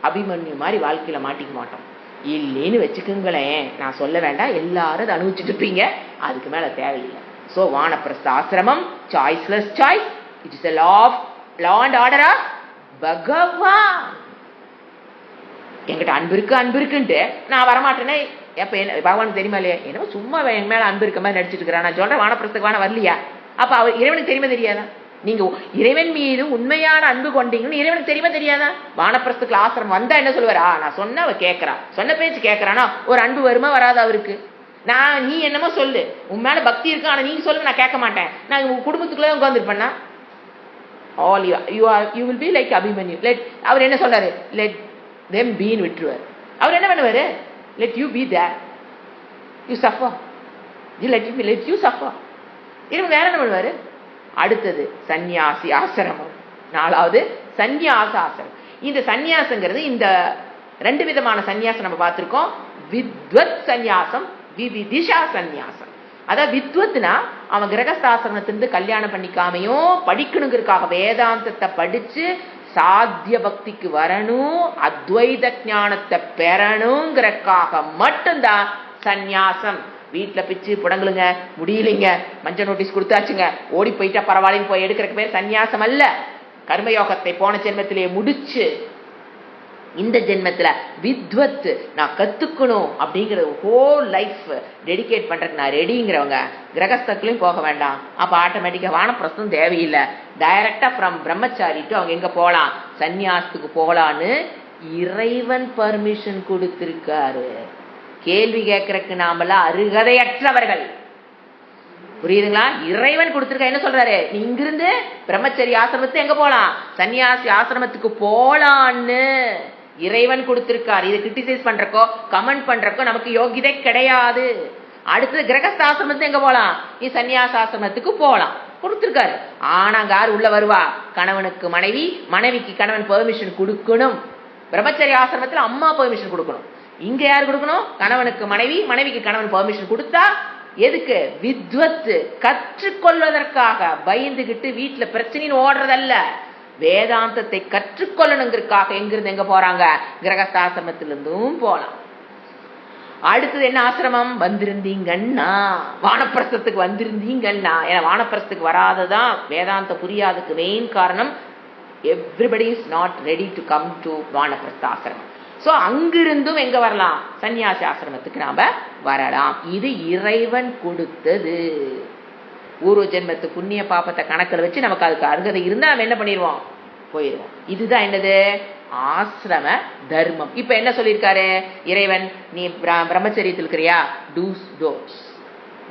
அபிமன்யு மாதிரி வாழ்க்கையில மாட்டிக்க மாட்டோம். இல்லைன்னு வச்சுக்குங்களேன், நான் சொல்ல வேண்டாம், எல்லாரும் அதை அனுபவிச்சுட்டு இருப்பீங்க, அதுக்கு மேல தேவையில்லை. சோ வானப்பிரஸ்த ஆசிரமம் choiceless choice. It is a law and order of பகவான். என்கிட்ட அன்பு இருக்குன்ட்டு நான் வரமாட்டேனே, எப்ப என்ன பகவானுக்கு தெரியுமா இல்லையா, என்னமோ சும்மா என் மேல அன்பு இருக்க மாதிரி நடிச்சிட்டு இருக்கிறான், நான் சொல்றேன் வானப்பிரஸ்துக்கு வான வரலையா, அப்ப அவர் இறைவனுக்கு தெரியுமா தெரியாதா, நீங்க இறைவன் மீது உண்மையான அன்பு கொண்டீங்கன்னு இறைவனுக்கு தெரியுமா தெரியாதா. வானப்பிரஸ்துக்கு ஆசிரமம் வந்தா என்ன சொல்லுவாரா, நான் சொன்ன அவ கேட்கறான், சொன்ன பேச்சு கேட்கறானா ஒரு அன்பு வருமா வராது அவருக்கு. நான் நீ என்னமோ சொல்லு, உன் மேல பக்தி இருக்கு, ஆனா நீங்க சொல்லுங்க நான் கேட்க மாட்டேன், நான் உங்க குடும்பத்துக்குள்ள உட்கார்ந்துருப்பேன்னா all you will be like Abhimanyu. அவர் என்ன சொல்றாரு, let them be ன்னு விட்டுருவார். அவர் என்ன பண்ணுவாரு, let you be there, you suffer, let you suffer. இவன் வேற என்ன பண்ணுவாரு. அடுத்தது சந்நியாசி ஆசிரமம், நாலாவது சந்நியாச ஆசிரமம். இந்த சந்நியாசங்கிறது இந்த ரெண்டு விதமான சந்நியாசம் நம்ம பார்த்திருக்கோம். வித்வத் சந்நியாசம், விவிதிஷா சந்நியாசம். அதாவது வித்வத்னா அவன் கிரகஸ்தாசிரமத்திலிருந்து கல்யாணம் பண்ணிக்காமையும் படிக்கணுங்கிறதுக்காக வேதாந்தத்தை படிச்சு சாத்திய பக்திக்கு வரணும், அத்வைத ஞானத்தை பெறணுங்கிறதுக்காக மட்டும்தான் சந்நியாசம். வீட்டுல பிச்சு புடங்களுங்க, முடியலைங்க, மஞ்சள் நோட்டீஸ் கொடுத்தாச்சுங்க, ஓடி போயிட்டா பரவாயில்லைன்னு போய் எடுக்கிறக்கு பேர் சந்நியாசம் அல்ல. கர்மயோகத்தை போன ஜென்மத்திலே முடிச்சு இந்த ஜென்மத்துல வித்வத் நான் கத்துக்கணும் அப்படிங்கிற ஹோல் லைஃப் டெடிகேட் பண்றதுக்கு நான் ரெடிங்கிறவங்க கிரகஸ்தத்துலயும் போக வேண்டாம். அப்ப ஆட்டோமேட்டிக்கா வானப்பிரஸ்தம் தேவையில்லை. டைரக்டா ஃப்ரம் பிரம்மச்சாரி டு அவங்க எங்க போலாம், சன்னியாசத்துக்கு போலான்னு இறைவன் பர்மிஷன் கொடுத்திருக்காரு. கேள்வி கேட்கறதுக்கு நாமெல்லாம் அருகதையற்றவர்கள். புரியுதுங்களா? இறைவன் கொடுத்திருக்க. என்ன சொல்றாரு, நீ இங்கிருந்து பிரம்மச்சரி ஆசிரமத்துக்கு எங்க போலாம், சன்னியாசி ஆசிரமத்துக்கு போலான்னு இறைவன் கொடுத்திருக்காரு. இதை கிரிட்டிசைஸ் பண்றக்கோ கமெண்ட் பண்றக்கோ நமக்கு யோகிதை கிடையாது. அடுத்தது கிரகஸ்த ஆசிரமத்துக்கு எங்க போலாம், நீ சன்னியாச ஆசிரமத்துக்கு போலாம் கொடுத்திருக்காரு. ஆனா அங்க யார் உள்ள வருவா, கணவனுக்கு மனைவி, மனைவிக்கு கணவன் பெர்மிஷன் கொடுக்கணும். பிரம்மச்சரி ஆசிரமத்துல அம்மா பெர்மிஷன் கொடுக்கணும். இங்க யார் கொடுக்கணும், கணவனுக்கு மனைவி, மனைவிக்கு கணவன் பெர்மிஷன் கொடுத்தா எதுக்கு, வித்வத்து கற்றுக்கொள்வதற்காக. பயந்துகிட்டு வீட்டுல பிரச்சனைன்னு ஓடுறதல்ல, வேதாந்தத்தை கற்றுக்கொள்ளணுங்கிறதுக்காக எங்கிருந்து எங்க போறாங்க, கிரகஸ்தாசிரமத்திலிருந்தும் போலாம். அடுத்தது என்ன ஆசிரமம், வந்திருந்தீங்கன்னா வானப்பிரஸ்தத்துக்கு வந்திருந்தீங்கன்னா. ஏன்னா வானப்பிரஸ்தத்துக்கு வராததான் வேதாந்த புரியாததுக்கு மெயின் காரணம். Everybody is not ready to come to வானப்பிரஸ்த ஆசிரமம். சோ அங்கிருந்தும் எங்க வரலாம், சன்னியாசி ஆசிரமத்துக்கு நாம வரலாம். இது இறைவன் கொடுத்தது. பூர்வ ஜென்மத்து புண்ணிய பாப்பத்தை கணக்கில் வச்சு நமக்கு அதுக்கு அருகதை இருந்தா நம்ம என்ன பண்ணிடுவோம், போயிடுவோம். இதுதான் என்னது, ஆசிரம தர்மம். இப்ப என்ன சொல்லியிருக்காரு இறைவன், நீ பிரம்மச்சரியத்தில் இருக்கிறியா, டூஸ் டோன்ட்ஸ்.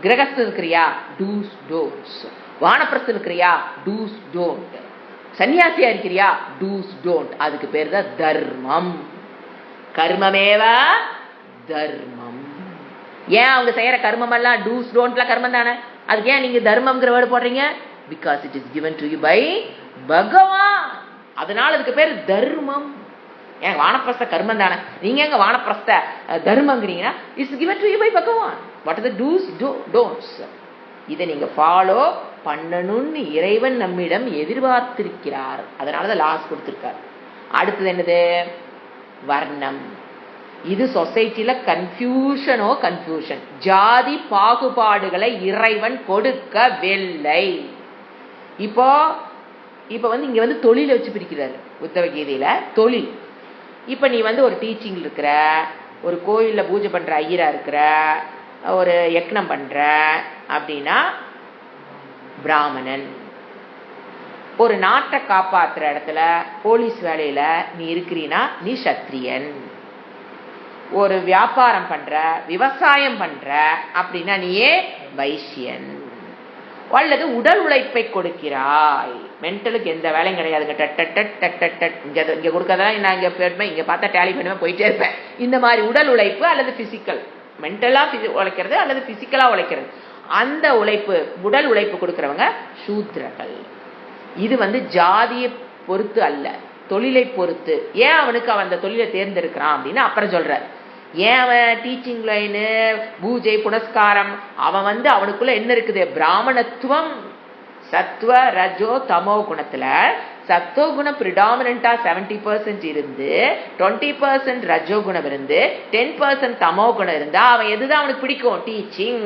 கிரகஸ்து இருக்கிறியா, டூஸ் டோன்ட்ஸ். வானப்பிரஸ்து இருக்கிறியா, டூஸ் டோன்ட். சன்னியாசியா இருக்கிறியா, டூஸ் டோன்ட். அதுக்கு பேர் தான் தர்மம். கர்மமேவ தர்மம். ஏன் அவங்க செய்யற கர்மம் எல்லாம் டூஸ் டோன்ட்லாம் கர்மம் தானே, அதுக்கு ஏன் நீங்க தர்மம்ங்கிற வேர்டு போடுறீங்க, because it is given to you by பகவான். அதனால அதுக்கு பேர் தர்மம். ஏன் வானப்பிரஸ்த கர்மம் தானே, நீங்க எங்க வானப்பிரஸ்த தர்மங்கிறீங்கன்னா, it's given to you by Bhagavan. What are the dos don'ts, இதை நீங்க ஃபாலோ பண்ணணும்னு இறைவன் நம்மிடம் எதிர்பார்த்திருக்கிறார். அதனாலதான் லாஸ் கொடுத்திருக்கார். அடுத்தது என்னது, வர்ணம். இது சொசைட்டில கன்ஃபியூஷன். ஜாதி பாகுபாடுகளை இறைவன் கொடுக்கவில்லை. இப்போ வந்து இங்க வந்து தொழில வச்சு பிரிக்கிறாரு உத்தவ கீதையில. தொழில், இப்ப நீ வந்து ஒரு டீச்சிங் இருக்கிற, ஒரு கோயில்ல பூஜை பண்ற ஐயரா இருக்கிற, ஒரு யக்னம் பண்ற அப்படின்னா பிராமணன். ஒரு நாட்டை காப்பாற்றுற இடத்துல போலீஸ் வேலையில நீ இருக்கிறீனா நீ சத்திரியன். ஒரு வியாபாரம் பண்ற, விவசாயம் பண்ற அப்படின்னா நீயே வைசியன். அல்லது உடல் உழைப்பை கொடுக்கிறாய், மென்டலுக்கு எந்த வேலையும் கிடையாதுங்க. இங்க கொடுக்கறதா நான் இங்க போயிருப்பேன், இங்க பார்த்தா டேலி பண்ணுவேன், போயிட்டே இருப்பேன். இந்த மாதிரி உடல் உழைப்பு அல்லது பிசிக்கல், மென்டலா உழைக்கிறது அல்லது பிசிக்கலா உழைக்கிறது, அந்த உழைப்பு உடல் உழைப்பு கொடுக்கிறவங்க சூத்ரர்கள். இது வந்து ஜாதியை பொறுத்து அல்ல, தொழிலை பொறுத்து. ஏன் அவனுக்கு அவன் அந்த தொழிலை தேர்ந்தெடுக்கிறான் அப்படின்னு அப்புறம் சொல்ற. ஏன் அவன் டீச்சிங் லைனு, பூஜை புனஸ்காரம், அவன் வந்து அவனுக்குள்ள என்ன இருக்குது, பிராமணத்துவம். சத்வ ரஜோ தமோ குணத்துல சத்தோ குணம் பிரிடாமினா 70% இருந்து 20% ரஜோ குணம் இருந்து 10% தமோ குணம் இருந்தா அவன் எதுதான் அவனுக்கு பிடிக்கும், டீச்சிங்,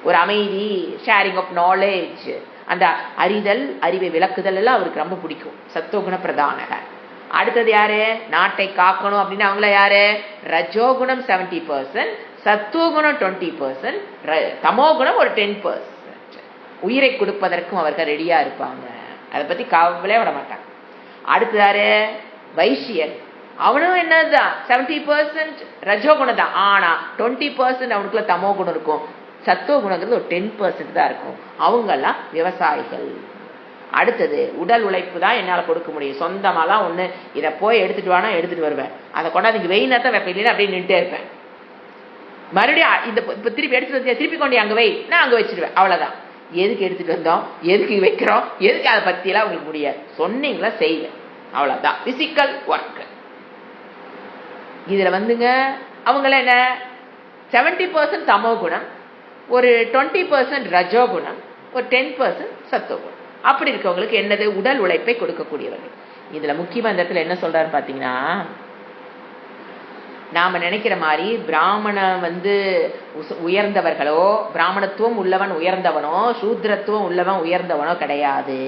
ஒரு அமைதி, ஷேரிங் ஆஃப் நாலேஜ், அந்த அறிதல், அறிவை விளக்குதல் எல்லாம் அவருக்கு ரொம்ப பிடிக்கும். சத்தோகுண பிரதானக. அடுத்தது யாரு, நாட்டை காக்கணும் அப்படின்னா அவங்கள யாரு, ரஜோகுணம் 70%, சத்துவகுணம் 20%, தமோகுணம் ஒரு 10%. உயிரை கொடுப்பதற்கும் அவர்கள் ரெடியா இருப்பாங்க, அதை பத்தி கவலையே விட மாட்டாங்க. அடுத்தது யாரு, வைசியன். அவனும் என்னதுதான் 70% ரஜோகுணம் தான், ஆனா 20% அவனுக்குள்ள தமோ குணம் இருக்கும். சத்துவ குணங்கிறது ஒரு 10% தான் இருக்கும். அவங்கெல்லாம் விவசாயிகள். அடுத்தது உடல் உழைப்பு தான் என்னால கொடுக்க முடியும், சொந்தமாலாம் ஒண்ணு இதை போய் எடுத்துட்டு வானா எடுத்துட்டு வருவேன், அதை கொண்டாந்து இங்க வெயில் நேரத்தை வெப்ப இல்லைன்னா அப்படியே நின்றுட்டே இருப்பேன். மறுபடியும் இந்த திருப்பி எடுத்துட்டு வந்து திருப்பி கொண்டு அங்க வை, நான் அங்க வச்சிருவேன், அவ்வளவுதான். எதுக்கு எடுத்துட்டு வந்தோம், எதுக்கு வைக்கிறோம், எதுக்கு, அதை பத்தி எல்லாம் உங்களுக்கு முடியாது. சொன்னீங்களா செய்வேன், அவ்வளவுதான். Physical work. இதுல வந்துங்க அவங்கள என்ன 70% தமோ குணம், ஒரு 20% ரஜோகுணம், ஒரு 10% சத்துவகுணம். அப்படி இருக்கவங்களுக்கு என்னது, உடல் உழைப்பை கொடுக்கக்கூடியவர்கள். இதுல முக்கியமா இந்த இடத்துல என்ன சொல்றாரு பாத்தீங்கன்னா, நாம நினைக்கிற மாதிரி பிராமண வந்து உயர்ந்தவர்களோ, பிராமணத்துவம் உள்ளவன் உயர்ந்தவனோ, சூத்ரத்துவம் உள்ளவன் உயர்ந்தவனோ கிடையாது.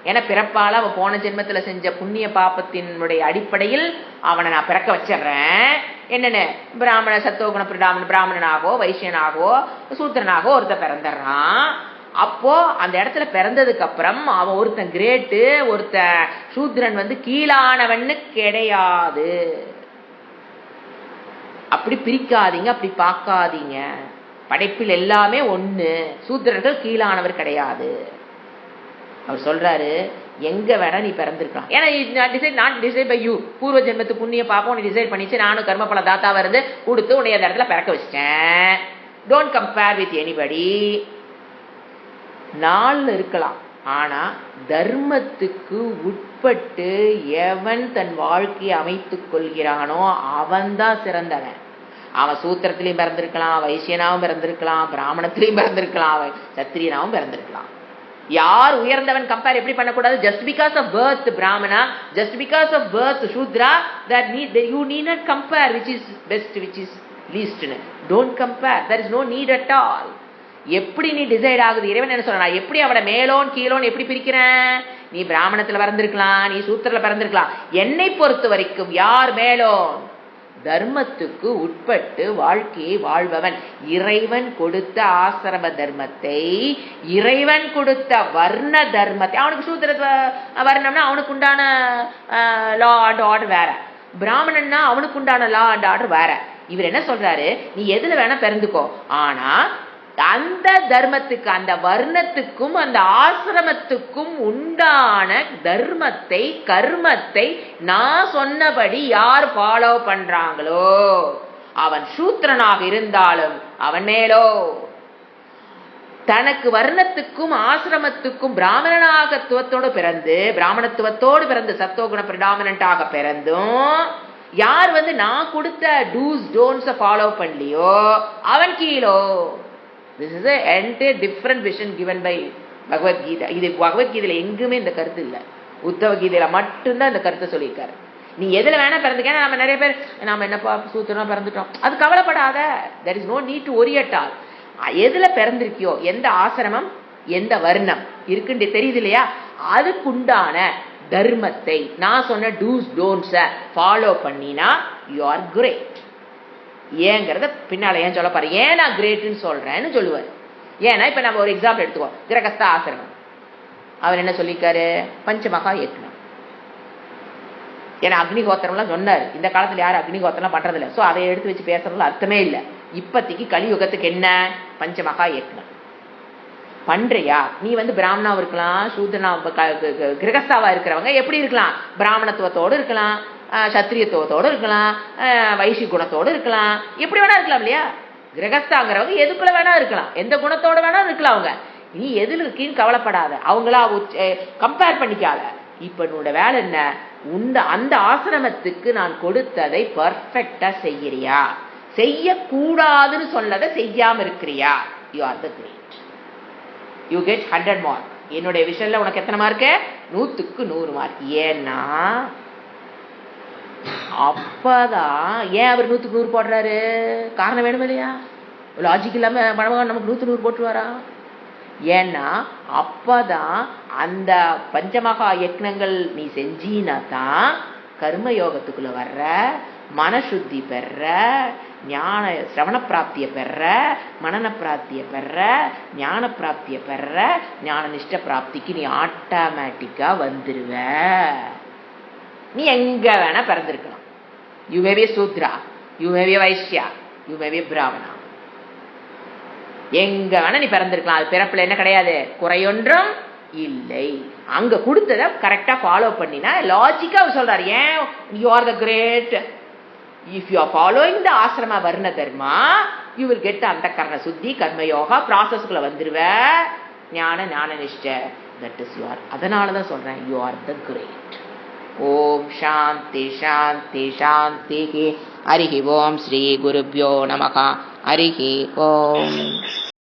ஏன்னா பிறப்பால அவன் போன ஜென்மத்துல செஞ்ச புண்ணிய பாபத்தினுடைய அடிப்படையில் அவனை நான் பிறக்க வச்சிடுறேன். என்னன்னு பிராமண சத்தோகுண பிராமணனாகவோ வைசியனாகவோ சூத்திரனாகவோ ஒருத்தர் பிறந்துடுறான். அப்போ அந்த இடத்துல பிறந்ததுக்கு அப்புறம் அவன் ஒருத்தன் கிரேட்டு, ஒருத்தன் சூத்திரன் கீழானவன்னு கிடையாது. அப்படி பிரிக்காதீங்க, அப்படி பார்க்காதீங்க. படைப்பில் எல்லாமே ஒண்ணு. சூத்திரர்கள் கீழானவர் கிடையாது. அவர் சொல்றாரு, எங்க வேணா நீ பிறந்திருக்கலாம். ஏன்னா டிசைட் பை யூ. பூர்வ ஜென்மத்து புண்ணிய பாப்போம் நீ டிசைட் பண்ணிச்சு, நானும் கர்மபல தாத்தாவா இருந்து கொடுத்து உன்னை அந்த இடத்துல பிறக்க வச்சிட்டேன். Don't compare with anybody. நாள் இருக்கலாம், ஆனா தர்மத்துக்கு உட்பட்டு எவன் தன் வாழ்க்கையை அமைத்துக் கொள்கிறானோ அவன்தான் சிறந்தவன். அவன் சூத்திரத்திலையும் பிறந்திருக்கலாம், வைசியனாவும் பிறந்திருக்கலாம், பிராமணத்திலையும் பிறந்திருக்கலாம், சத்திரியனாவும் பிறந்திருக்கலாம். யார் உயர்ந்தவன் கம்பேர் எப்படி பண்ணக்கூடாது? ஜஸ்ட் பிகாஸ் ஆஃப் பர்த் பிராமணா, ஜஸ்ட் பிகாஸ் ஆஃப் பர்த் சூத்ரா, that you need not compare which is best, which is least. Don't compare. There is no need at all. எப்படி நீ டிசைட் ஆகுது? இறைவன் என்ன சொல்றான்? எப்படி அவட மேலோன் கீழோன் எப்படி பிரிக்கிறேன்? நீ பிராமணத்துல பிறந்திருக்கலாம், நீ சூத்திரத்துல பிறந்திருக்கலாம். என்னை பொறுத்த வரைக்கும் யார் மேலோன்? தர்மத்துக்கு உட்பட்டு வாழ்க்கையை வாழ்பவன். இறைவன் கொடுத்த ஆசிரம தர்மத்தை, இறைவன் கொடுத்த வர்ண தர்மத்தை, அவனுக்கு சூத்திர வர்ணம்னா அவனுக்கு உண்டான லா அண்ட் ஆர்டர் வேற, பிராமணன்னா அவனுக்கு உண்டான லா அண்ட் ஆர்டர் வேற. இவர் என்ன சொல்றாரு? நீ எதுல வேணா பிறந்துக்கோ, ஆனா அந்த தர்மத்துக்கு, அந்த வர்ணத்துக்கும் அந்த ஆசிரமத்துக்கும் உண்டான தர்மத்தை, கர்மத்தை நான் சொன்னபடி யார் ஃபாலோ பண்றாங்களோ அவன் சூத்திரனாக இருந்தாலும் அவன் மேலோ. தனக்கு வர்ணத்துக்கும் ஆசிரமத்துக்கும் பிராமணத்துவத்தோடு பிறந்து சத்தோகுண பிரிடாமினண்டாக பிறந்தும் யார் நான் கொடுத்த டூஸ் டோன்ட்ஸ் ஃபாலோ பண்ணலையோ அவன் கீழோ. This is an entire different vision given by Bhagavad Gita. இது பகவத் கீதையில எங்குமே இந்த கருத்து இல்லை, உத்தவ கீதையில மட்டும்தான் இந்த கருத்தை சொல்லியிருக்காரு. நீ எதுல வேணா பிறந்துக்க. நம்ம நிறைய பேர் நாம என்னப்பா சூத்திரமா பிறந்துட்டோம், அது கவலைப்படாத. there is no need to worry at all. எதுல பிறந்திருக்கியோ, எந்த ஆசிரமம் எந்த வர்ணம் இருக்குன்னு தெரியுது இல்லையா, அதுக்குண்டான தர்மத்தை நான் சொன்ன டூஸ் டோன்ட்ஸ ஃபாலோ பண்ணினா யூ ஆர் கிரேட். ஏங்கிறத பின்னால ஏன் சொல்ல பாரு, ஏன் நான் கிரேட்னு சொல்றேன்னு சொல்லுவார். ஏன்னா இப்ப நம்ம ஒரு எக்ஸாம்பிள் எடுத்துக்கோ, கிரகஸ்த ஆசிரமம். அவர் என்ன சொல்லியிருக்காரு? பஞ்சமகா யக்ஞம். ஏன்னா அக்னிஹோத்திரம்லாம் சொன்னார். இந்த காலத்துல யாரும் அக்னிஹோத்திரம் பண்றது இல்லை. ஸோ அதை எடுத்து வச்சு பேசுறதுல அர்த்தமே இல்லை. இப்பத்திக்கு கலியுகத்துக்கு என்ன? பஞ்சமகா யக்ஞம் பண்றியா? நீ பிராமணாவும் இருக்கலாம், சூத்ரனா கிரகஸ்தாவா இருக்கிறவங்க எப்படி இருக்கலாம்? பிராமணத்துவத்தோடு இருக்கலாம், சத்திரியத்துவத்தோடு இருக்கலாம், வைசி குணத்தோடு இருக்கலாம், எப்படி வேணா இருக்கலாம் இல்லையா? கிரகஸ்தாங்கிறவங்க எதுக்குள்ள வேணா இருக்கலாம், எந்த குணத்தோட வேணா இருக்கலாம். அவங்க நீ எதுல இருக்கீன்னு கவலைப்படாத, அவங்களா கம்பேர் பண்ணிக்காத. இப்ப உன்னோட வேலை என்ன? அந்த ஆசிரமத்துக்கு நான் கொடுத்ததை பர்ஃபெக்டா செய்யறியா? செய்யக்கூடாதுன்னு சொன்னதை செய்யாம இருக்கிறியா? You are the great. You get 100 mark. என்னுடைய விஷயம்ல உனக்கு எத்தனை மார்க்கு? 100க்கு 100 மார்க். ஏன்னா அப்பதான் ஏன் அவர் 100க்கு 100 போடுறாரு? காரணம் வேணும் இல்லையா? லாஜிக் இல்லாம மணமகன் நமக்கு 100க்கு 100 போட்டுருவாரா? ஏன்னா அப்பதான் அந்த பஞ்சமகா யக்னங்கள் நீ செஞ்சினா தான் கர்மயோகத்துக்குள்ள வர்ற, மனசுத்தி பெற, ஞான சிரவண பிராப்திய பெற, மனன பிராப்திய பெற, ஞான பிராப்திய பெற, ஞான நிஷ்ட பிராப்திக்கு நீ ஆட்டோமேட்டிக்கா வந்துருவ. நீ எங்க வேணா பிறந்திருக்கலாம். யூ மே பி சூத்ரா, யூ மே பி வைஷ்யா, யூ மே பி பிராமணா, எங்க வேணா நீ பிறந்திருக்கலாம். அது பிறப்புல என்ன கிடையாது, குறையொன்றும் இல்லை. அங்க கொடுத்தத கரெக்டா ஃபாலோ பண்ணினா லாஜிக்கா அவர் சொல்றாரு. ஏன் you are the great. If you are following the ashrama varna Dharma you will get அந்த கர்ண சுத்தி கர்மயோகா ப்ராசஸ்குள்ள வந்துருவ. ஞான நிஷ்ட, தட் இஸ் யூ ஆர். அதனாலதான் சொல்றேன் யூ ஆர் த கிரேட். ஓம் சாந்தி சாந்தி சாந்தி. ஹரிஹி ஓம் ஸ்ரீ குருப்யோ நமஹ. ஹரிஹி ஓம்.